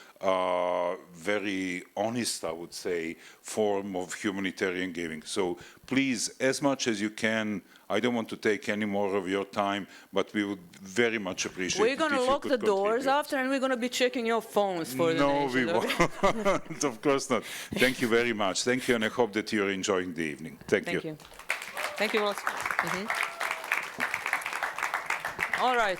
Speaker 6: very honest, I would say, form of humanitarian giving. So please, as much as you can, I don't want to take any more of your time, but we would very much appreciate it.
Speaker 1: We're going to lock the doors after, and we're going to be checking your phones for the
Speaker 6: No, we won't. Of course not. Thank you very much. Thank you, and I hope that you're enjoying the evening. Thank you.
Speaker 1: Thank you. Thank you, Ross. All right.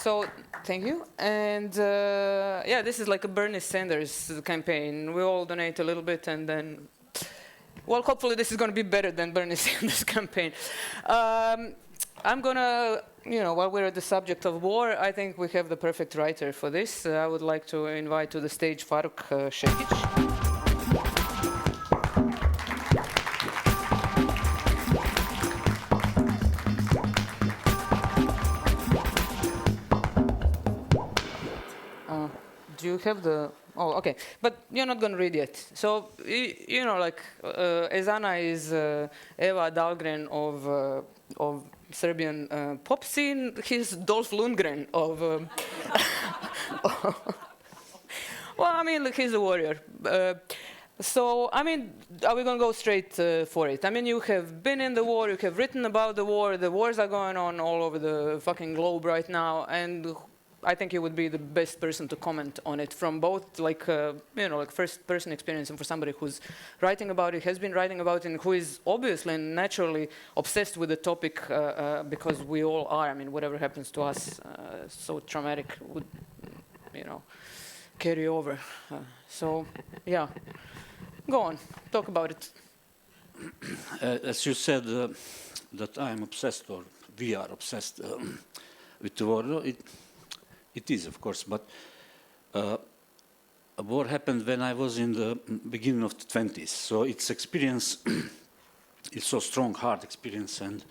Speaker 1: So, thank you. And yeah, this is like a Bernie Sanders campaign. We all donate a little bit, and then, well, hopefully this is going to be better than Bernie Sanders' campaign. I'm going to, you know, while we're at the subject of war, I think we have the perfect writer for this. I would like to invite to the stage Faruk Šehić. Do you have the... Oh, okay. But you're not going to read yet. So, you know, like, as Ana is Eva Dahlgren of Serbian pop scene, he's Dolph Lundgren of... well, I mean, like, he's a warrior. So, I mean, are we going to go straight for it? I mean, you have been in the war, you have written about the wars are going on all over the fucking globe right now, and I think you would be the best person to comment on it from both, like, you know, like first-person experience, and for somebody who's writing about it, has been writing about it, and who is obviously and naturally obsessed with the topic, because we all are. I mean, whatever happens to us, so traumatic would, you know, carry over. So, yeah, go on, talk about it.
Speaker 7: As you said, that I'm obsessed, or we are obsessed with the war. It is, of course, but a war happened when I was in the beginning of the 20s. So its experience is so strong, hard experience, and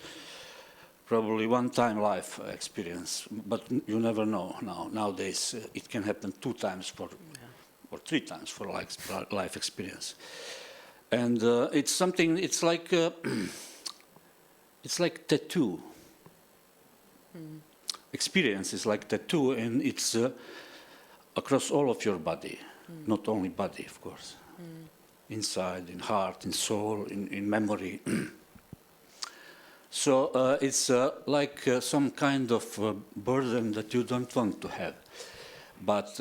Speaker 7: probably one-time life experience. But you never know now. Nowadays, it can happen 2 times or 3 times for life experience. And it's something. It's like tattoo. Experience is like tattoo, and it's across all of your body, not only body, of course, inside, in heart, in soul, in memory. So it's like some kind of burden that you don't want to have. But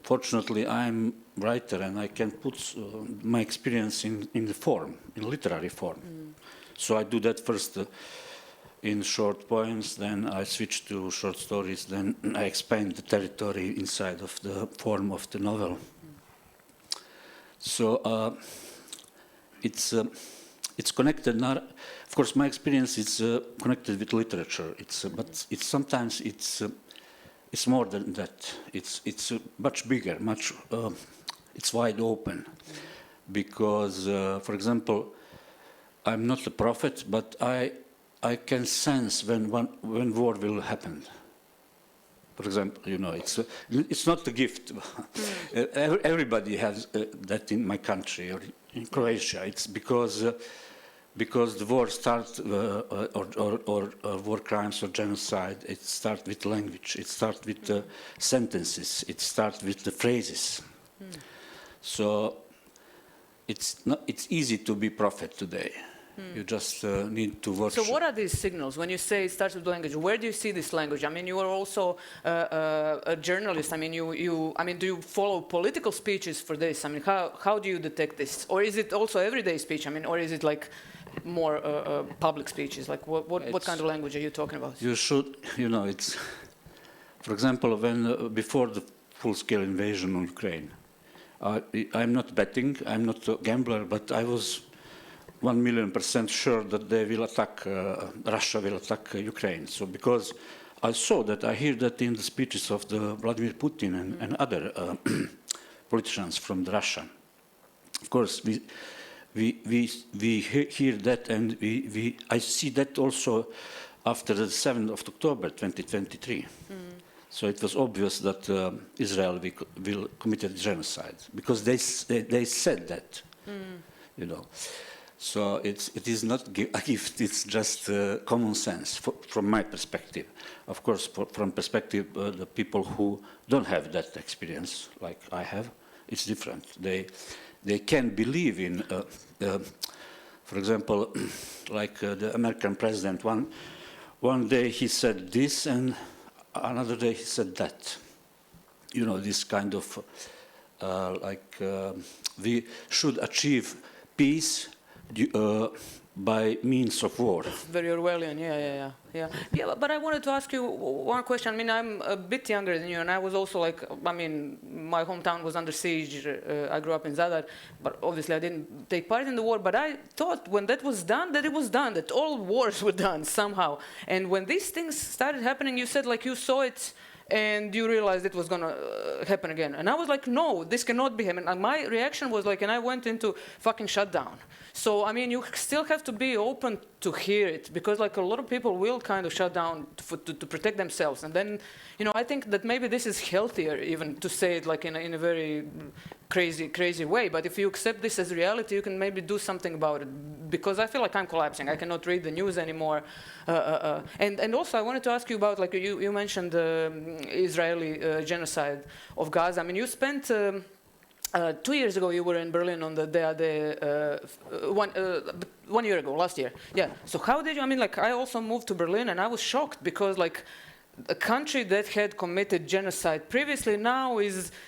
Speaker 7: fortunately, I'm a writer, and I can put my experience in the form, in literary form. So I do that first. In short poems, then I switch to short stories, then I expand the territory inside of the form of the novel. So it's connected. Not, of course, my experience is connected with literature. But sometimes it's more than that. It's much bigger, much. It's wide open, because, for example, I'm not a prophet, but I can sense when war will happen. For example, you know, it's not a gift. Everybody has that in my country or in Croatia. It's because the war starts, or war crimes or genocide. It starts with language. It starts with sentences. It starts with the phrases. So it's easy to be prophet today. You just need to worship.
Speaker 1: So what are these signals? When you say it starts with language, where do you see this language? I mean, you are also a journalist. I mean, do you follow political speeches for this? I mean, how do you detect this? Or is it also everyday speech? I mean, or is it like more public speeches? Like what kind of language are you talking about?
Speaker 7: You should, it's, for example, when before the full-scale invasion of Ukraine, I'm not betting, I'm not a gambler, but I was 1,000,000% sure that they will attack, Russia will attack Ukraine. So because I saw that, I hear that in the speeches of the Vladimir Putin and other politicians from Russia. Of course, we hear that, and I see that also after the 7th of October 2023. So it was obvious that Israel will commit genocide because they said that, So it is not a gift, it's just common sense from my perspective. Of course, from perspective the people who don't have that experience like I have, it's different. They can believe in, for example, like the American president, one day he said this and another day he said that. This kind of, we should achieve peace by means of war.
Speaker 1: Very Orwellian, yeah. But I wanted to ask you one question. I mean, I'm a bit younger than you, and I was also like, I mean, my hometown was under siege. I grew up in Zadar, but obviously I didn't take part in the war. But I thought when that was done, that it was done, that all wars were done somehow. And when these things started happening, you said like you saw it and you realized it was going to happen again. And I was like, no, this cannot be happening. And my reaction was like, and I went into fucking shutdown. So, I mean, you still have to be open to hear it, because like a lot of people will kind of shut down to protect themselves. And then, I think that maybe this is healthier even to say it like in a very crazy way. But if you accept this as reality, you can maybe do something about it, because I feel like I'm collapsing. I cannot read the news anymore. And also I wanted to ask you about, like you mentioned the Israeli genocide of Gaza. I mean, you spent 2 years ago, you were in Berlin on the DAD, 1 year ago, last year. Yeah. So how did you, I mean, like I also moved to Berlin and I was shocked, because like a country that had committed genocide previously now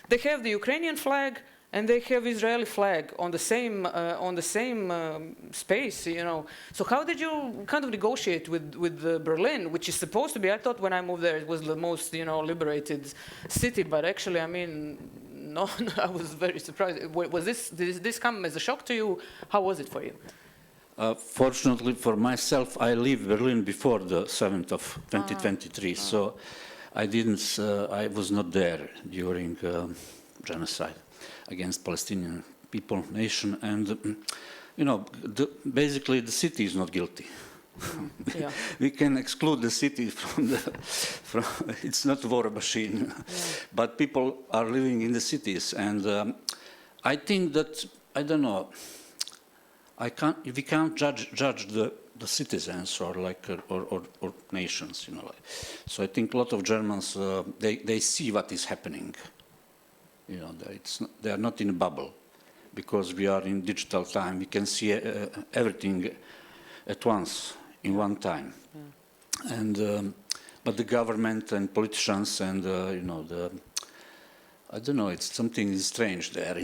Speaker 1: they have the Ukrainian flag and they have Israeli flag on the same space, So how did you kind of negotiate with Berlin, which is supposed to be, I thought when I moved there, it was the most, liberated city, but actually, I mean, no, I was very surprised. Did this come as a shock to you? How was it for you?
Speaker 7: Fortunately for myself, I lived Berlin before the 7th of 2023, so I was not there during genocide against Palestinian people, nation, and basically the city is not guilty.
Speaker 1: Yeah.
Speaker 7: We can exclude the city from it's not a war machine, but people are living in the cities, and I think that, I don't know, we can't judge the citizens or nations, So I think a lot of Germans, they see what is happening. They are not in a bubble, because we are in digital time. We can see everything at once, in one time. And but the government and politicians and I don't know, it's something strange there.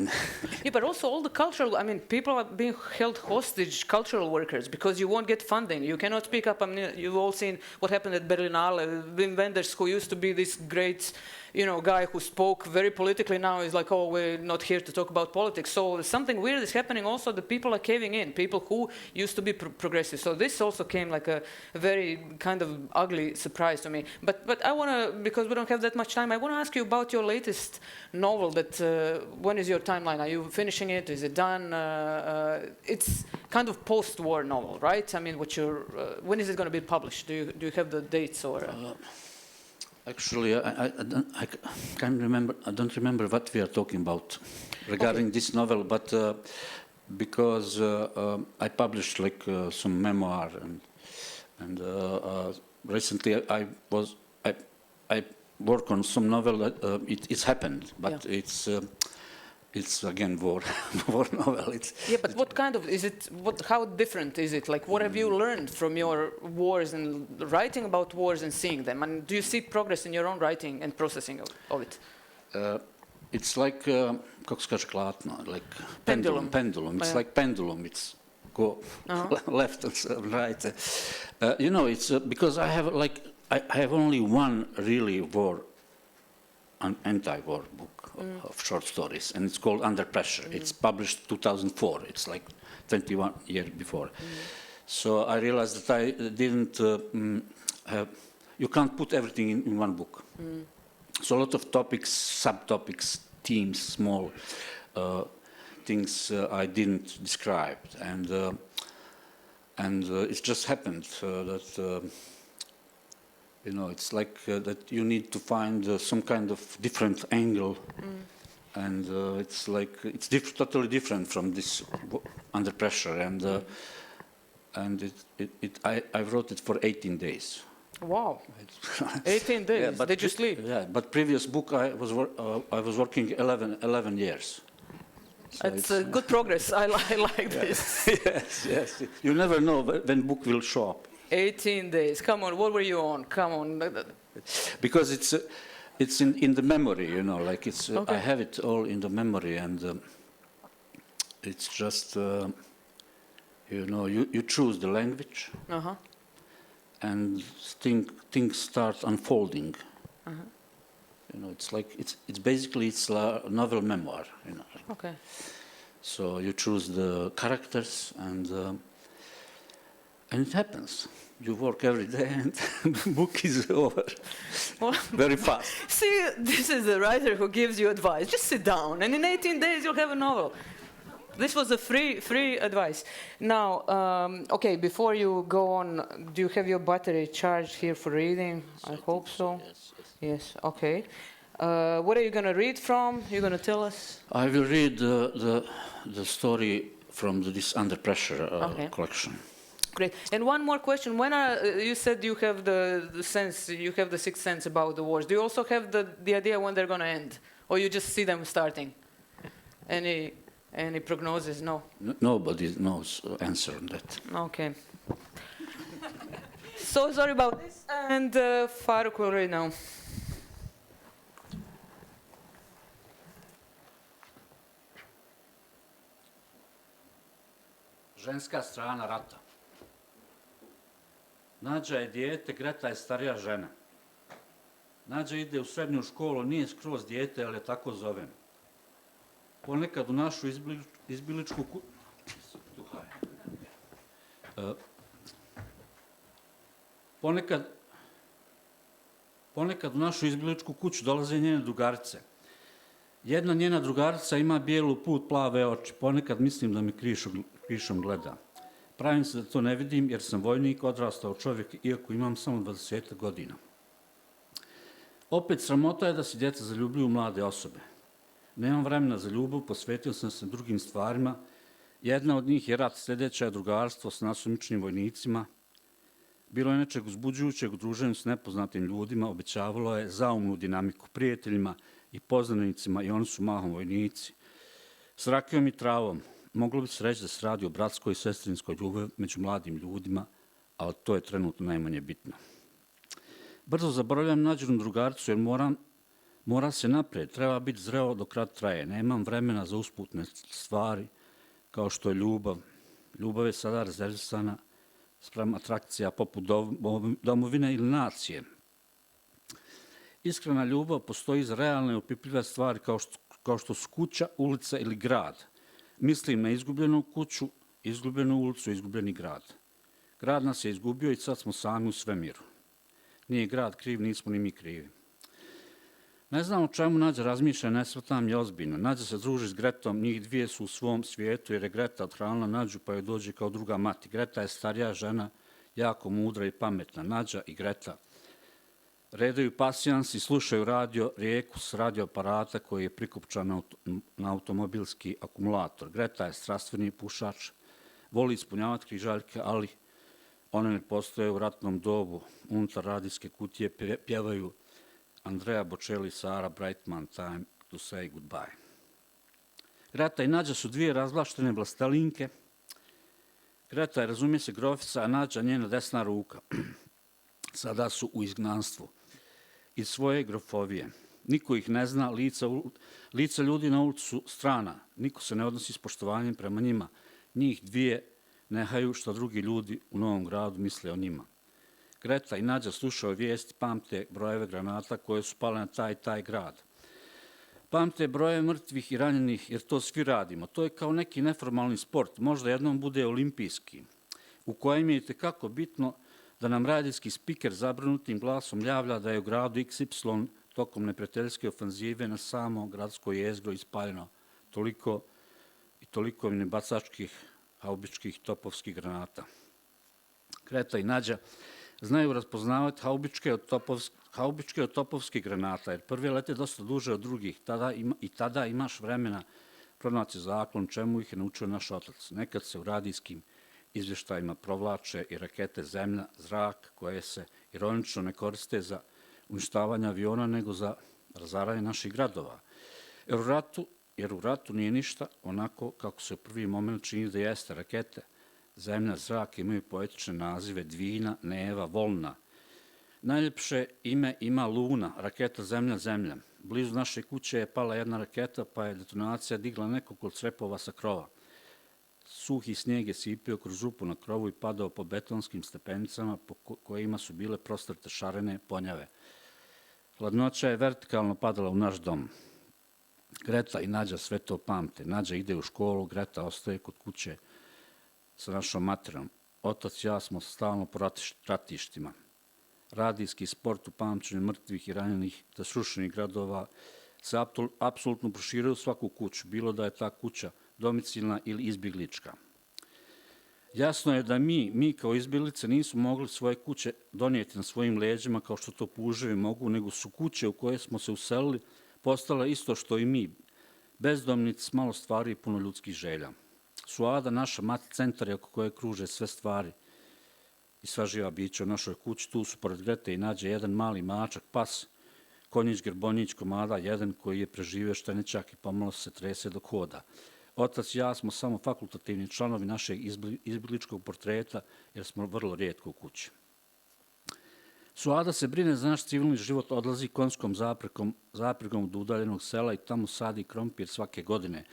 Speaker 1: Yeah, but also all the cultural, I mean, people are being held hostage, cultural workers, because you won't get funding. You cannot speak up. I mean, you've all seen what happened at Berlinale. Wim Wenders, who used to be this great, guy who spoke very politically, now is like, oh, we're not here to talk about politics. So something weird is happening also. The people are caving in, people who used to be progressive. So this also came like a very kind of ugly surprise to me. But I want to, because we don't have that much time, I want to ask you about your latest novel. That when is your timeline? Are you finishing it? Is it done? It's kind of post-war novel, right? I mean, when is it going to be published? Do you have the dates or?
Speaker 7: Actually, I can't remember. I don't remember what we are talking about regarding this novel, but because I published like some memoir, and recently I work on some novel that it's happened, but it's it's again war novel.
Speaker 1: Yeah, but what kind of is it? How different is it? Like, what have you learned from your wars and writing about wars and seeing them? And do you see progress in your own writing and processing of it?
Speaker 7: It's like kako se kaže klatno, like
Speaker 1: Pendulum.
Speaker 7: Pendulum. It's
Speaker 1: Yeah.
Speaker 7: like pendulum. It's go left and right. You know, it's because I have like I have only one really war, an anti-war book of short stories, and it's called Under Pressure. It's published 2004. It's like 21 years before. So I realized that I didn't have. You can't put everything in one book. So a lot of topics, subtopics, themes, small things I didn't describe, and it just happened that you know, it's like that you need to find some kind of different angle, and it's like it's totally different from this Under Pressure, and I wrote it for 18 days.
Speaker 1: Wow, 18 days.
Speaker 7: Yeah, but
Speaker 1: Did you sleep?
Speaker 7: Yeah, but previous book I was working 11 years. So
Speaker 1: It's good progress. I like this.
Speaker 7: Yes. You never know when book will show up.
Speaker 1: 18 days. Come on, what were you on? Come on.
Speaker 7: Because it's in the memory, you know, like it's
Speaker 1: Okay.
Speaker 7: I have it all in the memory, and it's just you know, you choose the language, and things start unfolding. You know, it's like it's basically a novel memoir, you know.
Speaker 1: Okay.
Speaker 7: So you choose the characters, and it happens. You work every day, and the book is over very fast.
Speaker 1: See, this is the writer who gives you advice. Just sit down, and in 18 days you'll have a novel. This was a free advice. Now, okay, before you go on, do you have your battery charged here for reading? I hope so. Yes. Okay. What are you going to read from? You're going to tell us?
Speaker 7: I will read the story from this Under Pressure collection.
Speaker 1: Great. And one more question. When you said you have the sense, you have the sixth sense about the wars. Do you also have the idea when they're going to end, or you just see them starting? Any prognosis? No.
Speaker 7: Nobody knows answer on that.
Speaker 1: Okay. So sorry about this. And Faruk will read now.
Speaker 7: Ženska strana rata. Nađa je dijete, Greta je starija žena. Nađa ide u srednju školu, nije skroz dijete, ali je tako zovem. Ponekad u našu izbiličku ponekad u našu izbiličku kuću dolaze njene drugarice. Jedna njena drugarica ima bijelu put, plave oči. Ponekad mislim da me krišom gleda. Pravim se da to ne vidim jer sam vojnik, odrastao čovjek, iako imam samo 20 godina. Opet sramota je da se djeca zaljubljuju u mlade osobe. Nemam vremena za ljubav, posvetio sam se drugim stvarima. Jedna od njih je rat, sljedeća je drugarstvo s nasumičnim vojnicima. Bilo je nečeg uzbuđujućeg u druženju s nepoznatim ljudima, obećavalo je zaumnu dinamiku prijateljima i poznanicima, i oni su mahom vojnici. S rakijom i travom. Moglo bi se reći da se radi o bratskoj i sestrinskoj ljubavi među mladim ljudima, ali to je trenutno najmanje bitno. Brzo zaboravljam Nađinu drugaricu jer mora se naprijed, treba biti zreo dok rat traje. Nemam vremena za usputne stvari kao što je ljubav. Ljubav je sada rezervisana spram atrakcija poput domovine ili nacije. Iskrena ljubav postoji za realne i opipljive stvari kao što su kuća, ulica ili grad. Mislim na izgubljenu kuću, izgubljenu ulicu, izgubljeni grad. Grad nas je izgubio i sad smo sami u svemiru. Nije grad kriv, nismo ni mi krivi. Ne znam o čemu Nađa razmišlja, ne shvatam je ozbiljno. Nađa se druži s Gretom, njih dvije su u svom svijetu jer je Greta odhranila Nađu pa joj dođe kao druga mati. Greta je starija žena, jako mudra i pametna. Nađa i Greta redaju pasijans i slušaju radio rijeku s radioaparata koji je prikopčan na automobilski akumulator. Greta je strastveni pušač, voli ispunjavati križaljke, ali one ne postoje u ratnom dobu. Unutar radijske kutije pjevaju Andrea Bocelli, Sara Brightman, Time to say goodbye. Greta i Nađa su dvije razvlaštene vlastelinke. Greta je, razumije se, grofica, a Nađa njena desna ruka. Sada su u izgnanstvu iz svoje grofovije. Niko ih ne zna, lica ljudi na ulicu su strana. Niko se ne odnosi s poštovanjem prema njima. Njih dvije nehaju što drugi ljudi u Novom Gradu misle o njima. Greta i Nađa slušaju vijesti, pamte brojeve granata koje su pale na taj grad. Pamte broje mrtvih i ranjenih, jer to svi radimo. To je kao neki neformalni sport, možda jednom bude olimpijski, u kojem je itekako bitno da nam radijski spiker zabrinutim glasom javlja da je u gradu XY tokom neprijateljske ofanzive na samo gradsko jezgro ispaljeno toliko bacačkih, haubičkih, topovskih granata. Greta i Nađa znaju razpoznavati haubičke od topovskih granata, jer prvi lete dosta duže od drugih. Tada imaš vremena pronaći zaklon, čemu ih je naučio naš otac. Nekad se u radijskim izvještajima provlače i rakete zemlja, zrak, koje se ironično ne koriste za uništavanje aviona, nego za razaranje naših gradova. Jer u ratu nije ništa onako kako se u prvi moment čini da jeste. Rakete, zemlja, zrak imaju poetične nazive Dvina, Neva, Volna. Najljepše ime ima Luna, raketa Zemlja, Zemlja. Blizu naše kuće je pala jedna raketa, pa je detonacija digla nekoliko crepova sa krova. Suhi snijeg je sipio kroz rupu na krovu i padao po betonskim stepenicama po kojima su bile prostrte šarene ponjave. Hladnoća je vertikalno padala u naš dom. Greta i Nađa sve to pamte. Nađa ide u školu, Greta ostaje kod kuće sa našom materom. Otac i ja smo stalno po ratištima. Radijski sport u pamćenju mrtvih i ranjenih te srušenih gradova se apsolutno proširuje u svaku kuću, bilo da je ta kuća domicilna ili izbjeglička. Jasno je da mi kao izbjeglice nismo mogli svoje kuće donijeti na svojim leđima kao što to puževi mogu, nego su kuće u koje smo se uselili postale isto što i mi, bezdomnici s malo stvari i puno ljudskih želja. Suada, naša mati centar oko koje kruže sve stvari i sva živa bića u našoj kući, tu su pored Grete i Nađe jedan mali mačak, pas, konjić, grbonjić, komada, jedan koji je preživio šteničak i pomalo se trese dok hoda. Otac i ja smo samo fakultativni članovi našeg izbjegličkog portreta, jer smo vrlo rijetko u kući. Suada se brine za naš civilni život, odlazi konjskom zapregom do udaljenog sela i tamo sadi krompir svake godine.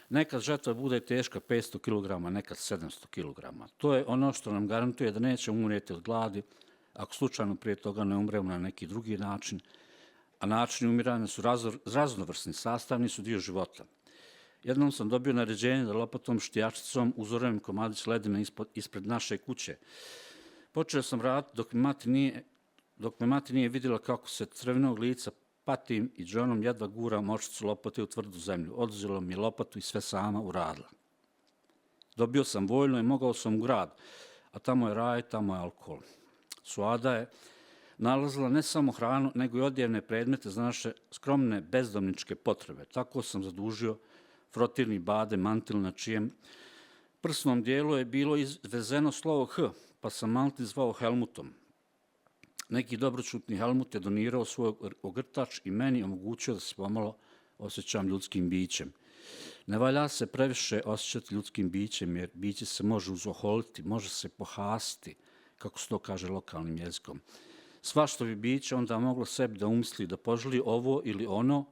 Speaker 7: Nekad žetva bude teška 500 kg, nekad 700 kg. To je ono što nam garantuje da nećemo umrijeti od gladi, ako slučajno prije toga ne umremo na neki drugi način, a načini umiranja su raznovrsni, sastavni su dio života. Jednom sam dobio naređenje da lopatom štijačicom uzorujem komadić ledine ispred naše kuće. Počeo sam raditi dok me mati nije vidjela kako se crvenog lica patim i džonom jedva gura močicu lopate u tvrdu zemlju. Oduzela mi je lopatu i sve sama uradila. Dobio sam vojno i mogao sam u grad, a tamo je raj, tamo je alkohol. Suada je nalazila ne samo hranu, nego i odjevne predmete za naše skromne bezdomničke potrebe. Tako sam zadužio frotirni bade mantil na čijem prsnom dijelu je bilo izvezeno slovo H, pa sam mantil zvao Helmutom. Neki dobročutni Helmut je donirao svoj ogrtač i meni omogućio da se pomalo osjećam ljudskim bićem. Ne valja se previše osjećati ljudskim bićem, jer biće se može uzoholiti, može se pohasiti, kako se to kaže lokalnim jezikom. Svašto bi biće onda moglo sebi da umisli, da poželi ovo ili ono.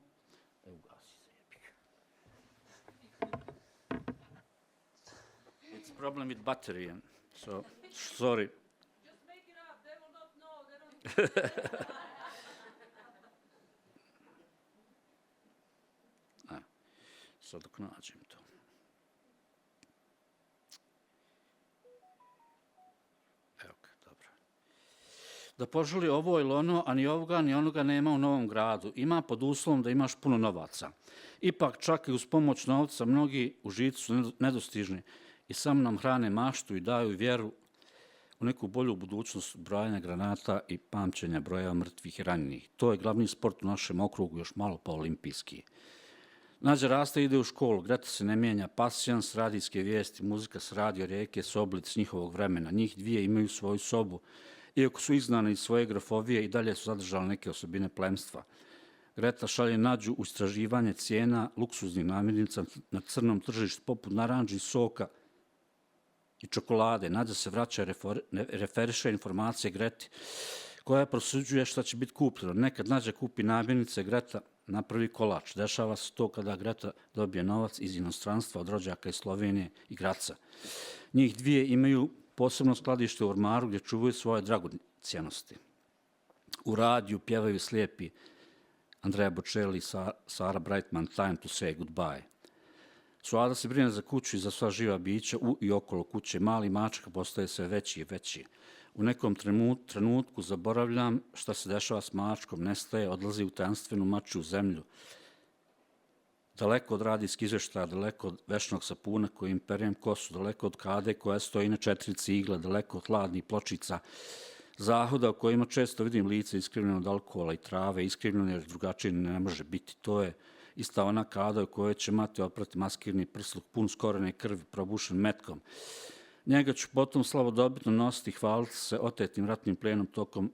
Speaker 7: It's a problem with battery, so sorry. Sad dok nađem to. Evo ga, dobro. Da poželi ovo ili ono, a ni ovoga ni onoga nema u Novom Gradu. Ima pod uslovom da imaš puno novaca. Ipak čak i uz pomoć novca mnogi užici su nedostižni i sam nam hrane maštu i daju vjeru u neku bolju budućnost brojanja granata i pamćenja broja mrtvih i ranjenih. To je glavni sport u našem okrugu, još malo pa olimpijski. Nađa raste, ide u školu, Greta se ne mijenja, pasijans, radijske vijesti, muzika s radio Rijeke, Soblic njihovog vremena. Njih dvije imaju svoju sobu, iako su izgnane iz svoje grafovije i dalje su zadržali neke osobine plemstva. Greta šalje Nađu u istraživanje cijena luksuznih namirnica na crnom tržištu poput narandži, soka i čokolade. Nađa se vraća i referiše informacije Greti, koja prosuđuje šta će biti kupljeno. Nekad Nađa kupi namirnice, Greta napravi kolač. Dešava se to kada Greta dobije novac iz inostranstva od rođaka iz Slovenije i Graca. Njih dvije imaju posebno skladište u ormaru gdje čuvaju svoje dragocjenosti. U radiju pjevaju slijepi Andrea Bocelli i Sara Brightman Time to say goodbye. Suada se brine za kuću i za sva živa bića u i okolo kuće. Mali mačak postaje sve veći i veći. U nekom trenutku zaboravljam šta se dešava s mačkom, nestaje, odlazi u tajanstvenu mačju zemlju. Daleko od radijskih izveštaja, daleko od vešnog sapuna koji im perem kosu, daleko od kade koja stoji na 4 cigle, daleko od hladnih pločica, zahoda u kojima često vidim lice iskrivljeno od alkohola i trave, iskrivljeno jer drugačije ne može biti. To je ista ona kada u kojoj će mati otprati maskirni prsluk pun skorene krvi, probušen metkom. Njega ću potom slavodobitno nositi i hvaliti se otetim ratnim plenom tokom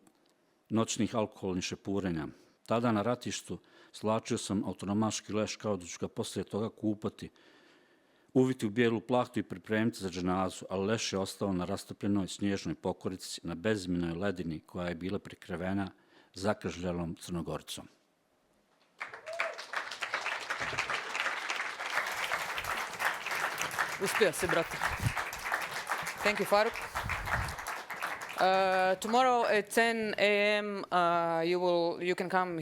Speaker 7: noćnih alkoholnih šepurenja. Tada na ratištu slačio sam autonomaški leš kao da ću ga poslije toga kupati, uviti u bijelu plahtu i pripremiti za dženazu, ali leš je ostao na rastopljenoj snježnoj pokorici na bezimnoj ledini koja je bila prikrivena zakržljalom Crnogoricom.
Speaker 1: Uspio si, brate. Thank you, Faruk. Tomorrow at 10 a.m. You can come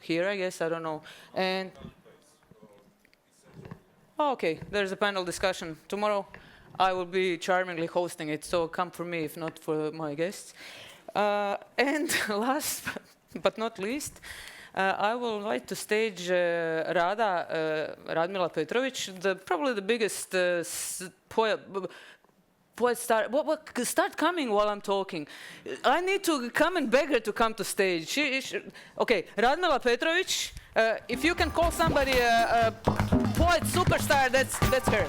Speaker 1: here, I guess. I don't know. And okay, there's a panel discussion tomorrow. I will be charmingly hosting it, so come for me if not for my guests. And last but not least, I will invite to stage Radmila Petrović, probably the biggest poet star. Start coming while I'm talking. I need to come and beg her to come to stage. Okay, Radmila Petrović. If you can call somebody a poet superstar, that's her.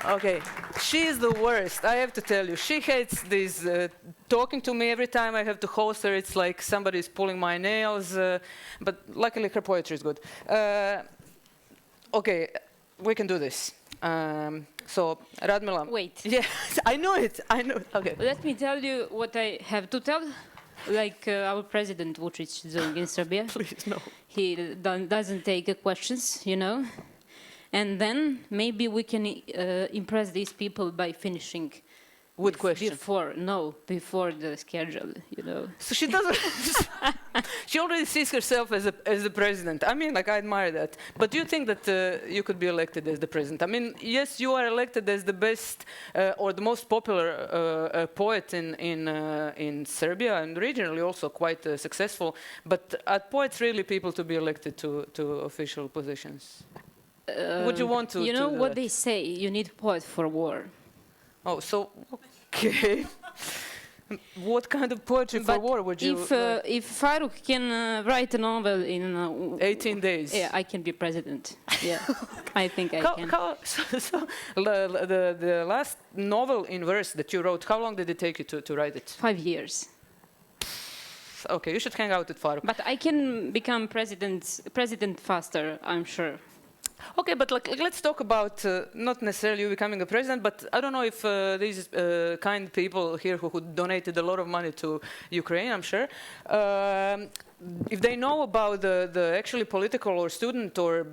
Speaker 1: Okay, she is the worst, I have to tell you. She hates this talking to me every time I have to host her. It's like somebody's pulling my nails, but luckily her poetry is good. Okay, we can do this. So, Radmila.
Speaker 8: Wait.
Speaker 1: Yeah, I know it. Okay.
Speaker 8: Let me tell you what I have to tell. Like our president Vučić is doing in Serbia.
Speaker 1: Please, no.
Speaker 8: He doesn't take questions, you know. And then maybe we can impress these people by finishing
Speaker 1: with questions.
Speaker 8: Before the schedule, you know.
Speaker 1: So she doesn't. She already sees herself as the president. I mean, like, I admire that. But do you think that you could be elected as the president? I mean, yes, you are elected as the best or the most popular poet in Serbia and regionally also quite successful. But are poets really people to be elected to official positions? Would you want to?
Speaker 8: You know what they say, you need poet for war.
Speaker 1: Oh, so, okay. What kind of poetry for war would you...
Speaker 8: If Faruk can write a novel in...
Speaker 1: 18 days.
Speaker 8: Yeah, I can be president. Yeah, I think I can.
Speaker 1: So the last novel in verse that you wrote, how long did it take you to write it?
Speaker 8: 5 years.
Speaker 1: Okay, you should hang out with Faruk.
Speaker 8: But I can become president faster, I'm sure.
Speaker 1: Okay, but let's talk about not necessarily you becoming a president, but I don't know if these kind people here who donated a lot of money to Ukraine, I'm sure, if they know about the actually political or student or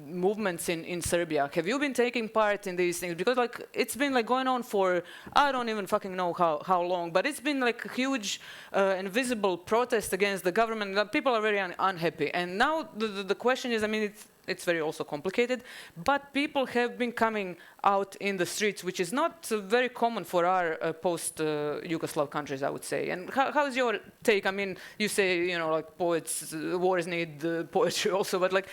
Speaker 1: movements in Serbia. Have you been taking part in these things? Because like it's been like going on for I don't even fucking know how long, but it's been like a huge and visible protest against the government. People are very unhappy, and now the question is, I mean, it's very also complicated, but people have been coming out in the streets, which is not very common for our post-Yugoslav countries, I would say. And how is your take? I mean, you say, you know, like poets, wars need poetry also, but like,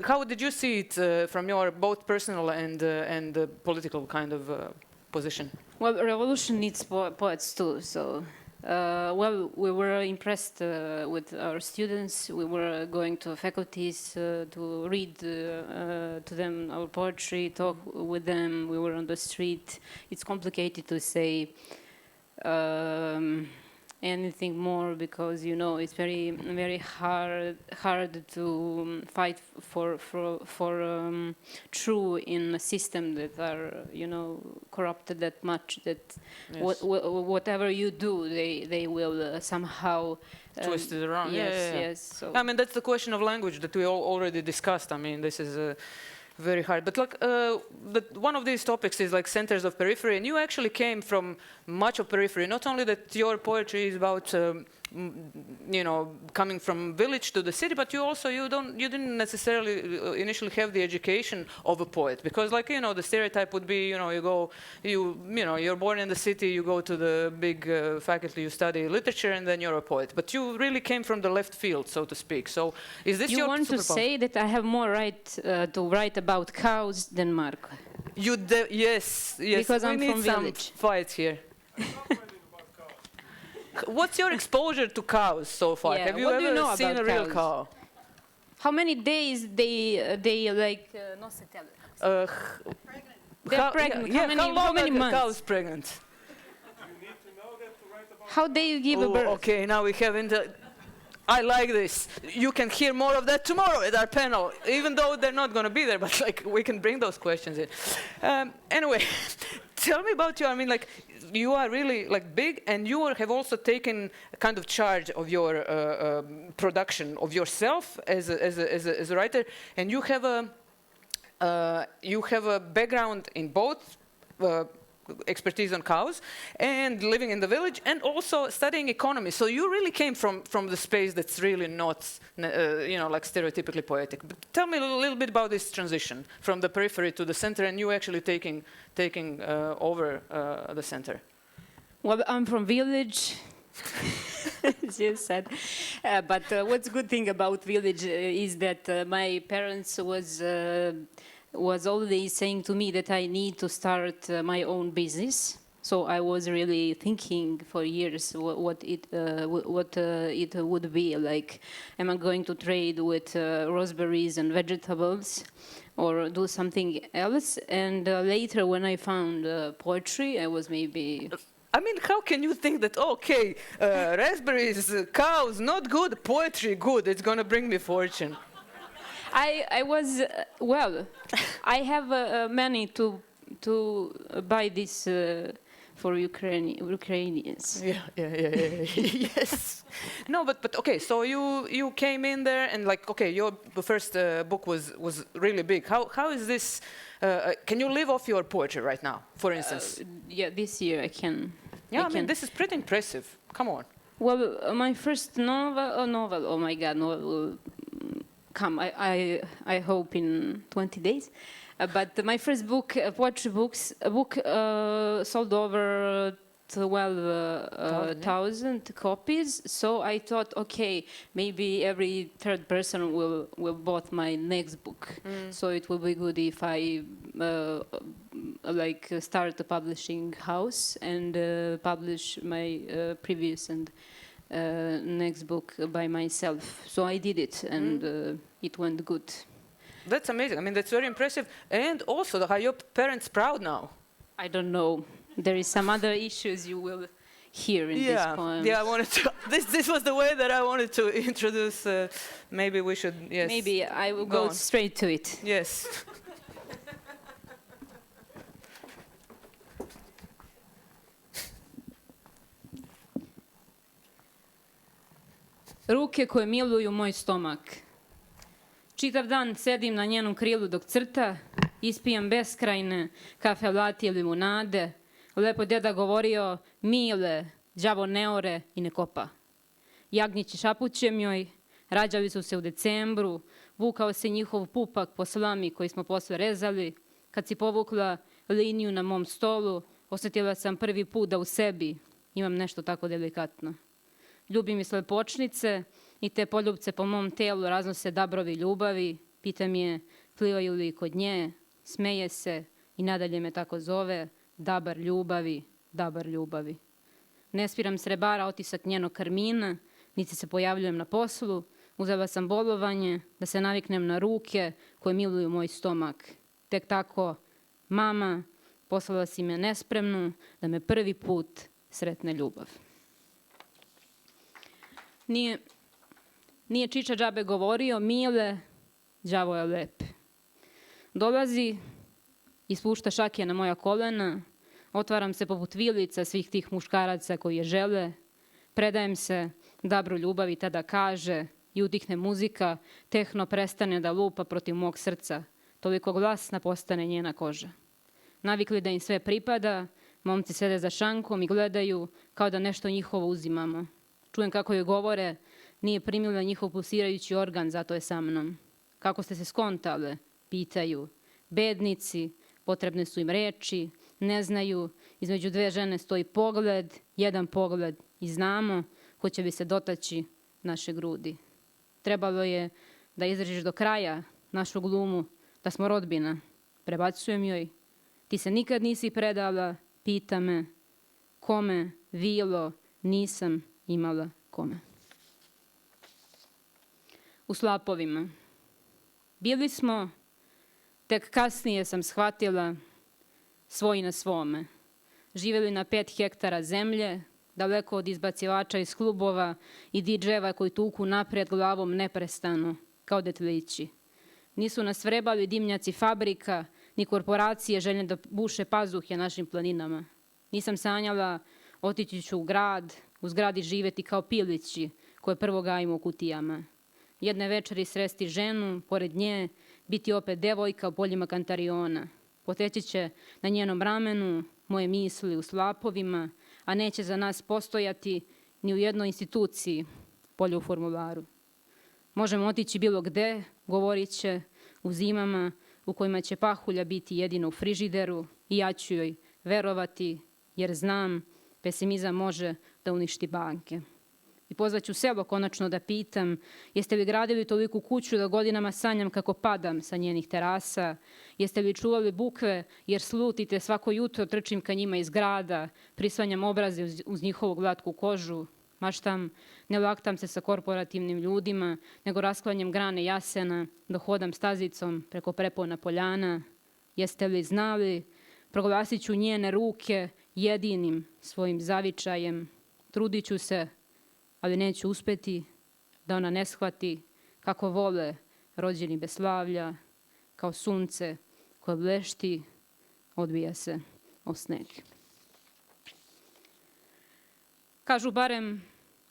Speaker 1: how did you see it from your both personal and political kind of position?
Speaker 8: Well, revolution needs poets too, so... well, we were impressed with our students. We were going to faculties to read to them our poetry, talk with them. We were on the street. It's complicated to say anything more, because it's very, very hard to fight for true in a system that are corrupted that much that whatever you do they will somehow
Speaker 1: twist it around.
Speaker 8: Yes. So
Speaker 1: I mean, that's the question of language that we already discussed. I mean, this is very hard. But like, one of these topics is like centers of periphery, and you actually came from much of periphery. Not only that your poetry is about, coming from village to the city, but you didn't necessarily initially have the education of a poet, because like, the stereotype would be, you're born in the city, you go to the big faculty, you study literature, and then you're a poet. But you really came from the left field, so to speak. So is this your superpower?
Speaker 8: You want to say that I have more right to write about cows than Marko?
Speaker 1: Yes.
Speaker 8: Because I'm from
Speaker 1: some
Speaker 8: village.
Speaker 1: Fights here. What's your exposure to cows so far?
Speaker 8: Yeah,
Speaker 1: Have you
Speaker 8: what do you
Speaker 1: ever
Speaker 8: know
Speaker 1: seen
Speaker 8: about
Speaker 1: a real
Speaker 8: cows?
Speaker 1: cow?
Speaker 8: How many days they like nose tele? They're pregnant. How many months?
Speaker 1: Cow's pregnant?
Speaker 8: How they give a birth?
Speaker 1: Okay, now we have I like this. You can hear more of that tomorrow at our panel, even though they're not going to be there, but like we can bring those questions in. Anyway, tell me about you. I mean, like, you are really like big, and you have also taken kind of charge of your production of yourself as a writer, and you have a background in both expertise on cows and living in the village, and also studying economy. So you really came from the space that's really not like stereotypically poetic. But tell me a little bit about this transition from the periphery to the center, and you actually taking over the center.
Speaker 8: Well, I'm from village, as you said. But what's good thing about village is that my parents was always saying to me that I need to start my own business. So I was really thinking for years what it would be like. Am I going to trade with raspberries and vegetables, or do something else? And later, when I found poetry, I was maybe.
Speaker 1: I mean, how can you think that, okay, raspberries, cows, not good, poetry, good, it's going to bring me fortune?
Speaker 8: I was, I have money to buy this for Ukrainians.
Speaker 1: Yeah. Yes. No, but okay, so you came in there, and like, okay, your first book was really big. How is this, can you live off your poetry right now, for instance?
Speaker 8: Yeah, this year I can.
Speaker 1: Yeah, I mean, this is pretty impressive. Come on.
Speaker 8: Well, my first novel, oh my God, novel will come, I hope in 20 days. But my first book, poetry book sold over 12,000 copies. So I thought, okay, maybe every third person will bought my next book. So it will be good if I start a publishing house and publish my previous and next book by myself. So I did it, and it went good.
Speaker 1: That's amazing. I mean, that's very impressive. And also, are your parents proud now?
Speaker 8: I don't know. There is some other issues you will hear in this poem.
Speaker 1: Yeah, I wanted to. This was the way that I wanted to introduce. Maybe we should. Yes.
Speaker 8: Maybe I will go straight to it.
Speaker 1: Yes.
Speaker 8: Ruke koje miluju moj stomak. Čitav dan sedim na njenom krilu dok crta, ispijam beskrajne kafe lati i limunade. Lepo deda govorio, mile, đavo ne ore i ne kopa. Jagnjeći šapućem joj, rađali su se u decembru, vukao se njihov pupak po slami koji smo posle rezali. Kad si povukla liniju na mom stolu, osjetila sam prvi put da u sebi imam nešto tako delikatno. Ljubim i slepočnice i te poljubce po mom telu raznose dabrovi ljubavi. Pitam je, plivaju li kod nje, smeje se i nadalje me tako zove, dabar ljubavi, dabar ljubavi. Ne spiram s rebara otisak njenog karmina, niti se pojavljujem na poslu. Uzela sam bolovanje da se naviknem na ruke koje miluju moj stomak. Tek tako, mama, poslala si me nespremnu da me prvi put sretne ljubav. Nije Čiča džabe govorio, Mile, đavo je lep. Dolazi i spušta šake na moja kolena, otvaram se poput vilica svih tih muškaraca koji je žele, predajem se dabru ljubavi, tada kaže i utihne muzika, tehno prestane da lupa protiv mog srca, toliko glasna postane njena koža. Navikli da im sve pripada, momci sede za šankom i gledaju kao da nešto njihovo uzimamo. Čujem kako joj govore, nije primila njihov pulsirajući organ, zato je sa mnom. Kako ste se skontale? Pitaju. Bednici, potrebne su im reči, ne znaju, između dve žene stoji pogled, jedan pogled i znamo ko će bi se dotaći naše grudi. Trebalo je da izdržiš do kraja našu glumu, da smo rodbina. Prebacujem joj. Ti se nikad nisi predala, pita me. Kome, vilo, nisam imala kome. U slapovima. Bili smo, tek kasnije sam shvatila, svoji na svome. Živjeli na 5 hektara zemlje, daleko od izbacivača iz klubova i DJ-eva koji tuku naprijed glavom neprestano, kao detlići. Nisu nas vrebali dimnjaci fabrika, ni korporacije željne da buše pazuhe našim planinama. Nisam sanjala, otići ću u grad, u zgradi živjeti kao pilići, koje prvo gajimo u kutijama. Jedne večeri sresti ženu, pored nje, biti opet devojka u poljima Kantariona. Poteći će na njenom ramenu moje misli u slapovima, a neće za nas postojati ni u jednoj instituciji, polje u formularu. Možemo otići bilo gde, govorit će, u zimama u kojima će pahulja biti jedino u frižideru i ja ću joj verovati, jer znam, pesimizam može da uništi banke. I pozvaću selo konačno da pitam, jeste li gradili toliku kuću da godinama sanjam kako padam sa njenih terasa? Jeste li čuvali bukve jer slutite svako jutro trčim ka njima iz grada, prisvanjam obraze uz njihovu glatku kožu? Maštam, ne laktam se sa korporativnim ljudima, nego rasklanjem grane jasena, da hodam stazicom preko prepona poljana. Jeste li znali, proglasit ću njene ruke jedinim svojim zavičajem. Trudit ću se, ali neću uspeti da ona ne shvati kako vole rođeni bez slavlja, kao sunce koje blešti, odbija se o sneg. Kažu barem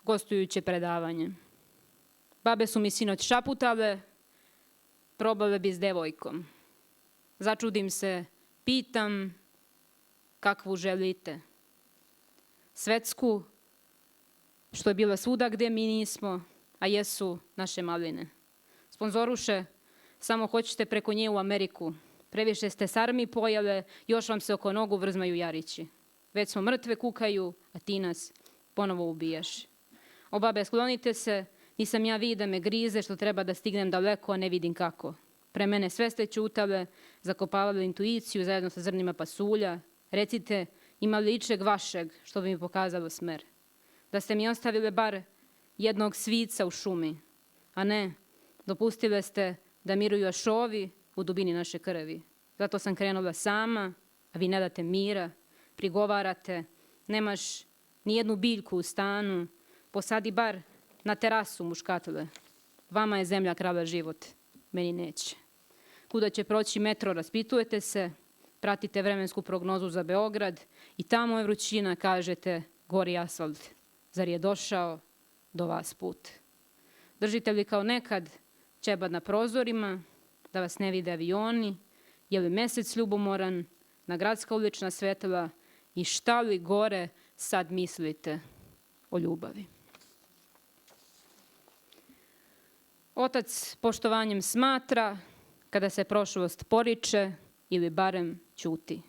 Speaker 8: gostujuće predavanje. Babe su mi sinoć šaputale, probale bi s devojkom. Začudim se, pitam kakvu želite. Svetsku, što je bila svuda gde mi nismo, a jesu naše maline. Sponzoruše, samo hoćete preko nje u Ameriku. Previše ste sarmi pojale, još vam se oko nogu vrzmaju jarići. Već smo mrtve kukaju, a ti nas ponovo ubijaš. O babe, sklonite se, nisam ja vi da me grize što treba da stignem daleko, a ne vidim kako. Pre mene sve ste ćutale, zakopavali intuiciju zajedno sa zrnima pasulja. Recite, ima li ičeg vašeg što bi mi pokazalo smer? Da ste mi ostavile bar jednog svica u šumi, a ne, dopustile ste da miruju ašovi u dubini naše krvi. Zato sam krenula sama, a vi ne date mira, prigovarate, nemaš ni jednu biljku u stanu, posadi bar na terasu muškatule. Vama je zemlja krala život, meni neće. Kuda će proći metro, raspitujete se, pratite vremensku prognozu za Beograd i tamo je vrućina, kažete, gori asfalt. Zar je došao do vas put? Držite li kao nekad ćebad na prozorima, da vas ne vide avioni, je li mesec ljubomoran, na gradska ulična svetla i šta li gore sad mislite o ljubavi? Otac poštovanjem smatra kada se prošlost poriče ili barem ćuti.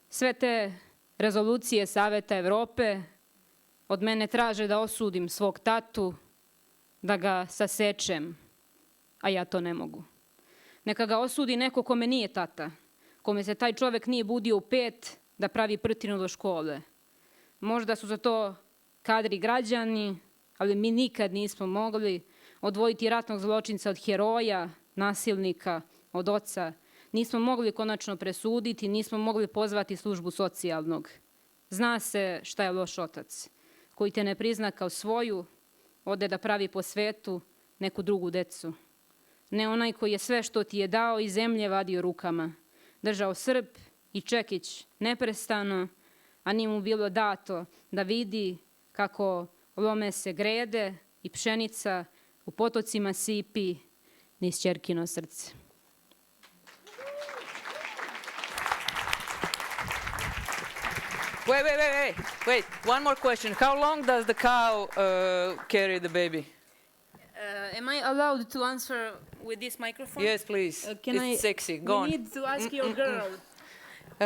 Speaker 8: Sve te rezolucije Saveta Evrope od mene traže da osudim svog tatu, da ga sasečem, a ja to ne mogu. Neka ga osudi neko kome nije tata, kome se taj čovek nije budio u 5 da pravi prtinu do škole. Možda su za to kadri građani, ali mi nikad nismo mogli odvojiti ratnog zločinca od heroja, nasilnika, od oca. Nismo mogli konačno presuditi, nismo mogli pozvati službu socijalnog. Zna se šta je loš otac, koji te ne prizna kao svoju, ode da pravi po svetu neku drugu decu. Ne onaj koji je sve što ti je dao iz zemlje vadio rukama, držao srp i čekić neprestano, a nije mu bilo dato da vidi kako lome se grede i pšenica u potocima sipi niz ćerkino srce.
Speaker 1: Wait. One more question. How long does the cow carry the baby?
Speaker 8: Am I allowed to answer with this microphone?
Speaker 1: Yes, please. It's sexy. Go on.
Speaker 8: You need to ask your girl.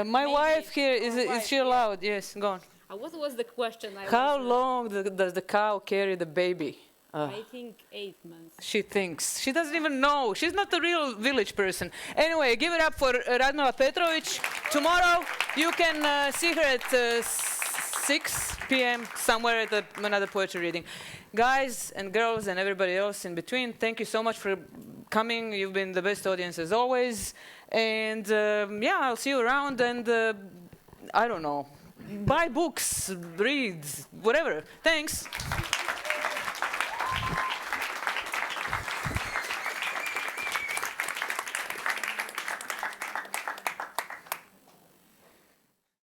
Speaker 1: My wife here, is she allowed? Yes, go on.
Speaker 8: What was the question?
Speaker 1: How long does the cow carry the baby?
Speaker 8: I think 8 months.
Speaker 1: She thinks. She doesn't even know. She's not a real village person. Anyway, give it up for Radmila Petrović. Tomorrow you can see her at 6 p.m. somewhere at another poetry reading. Guys and girls and everybody else in between, thank you so much for coming. You've been the best audience as always. And yeah, I'll see you around and I don't know, buy books, read, whatever. Thanks.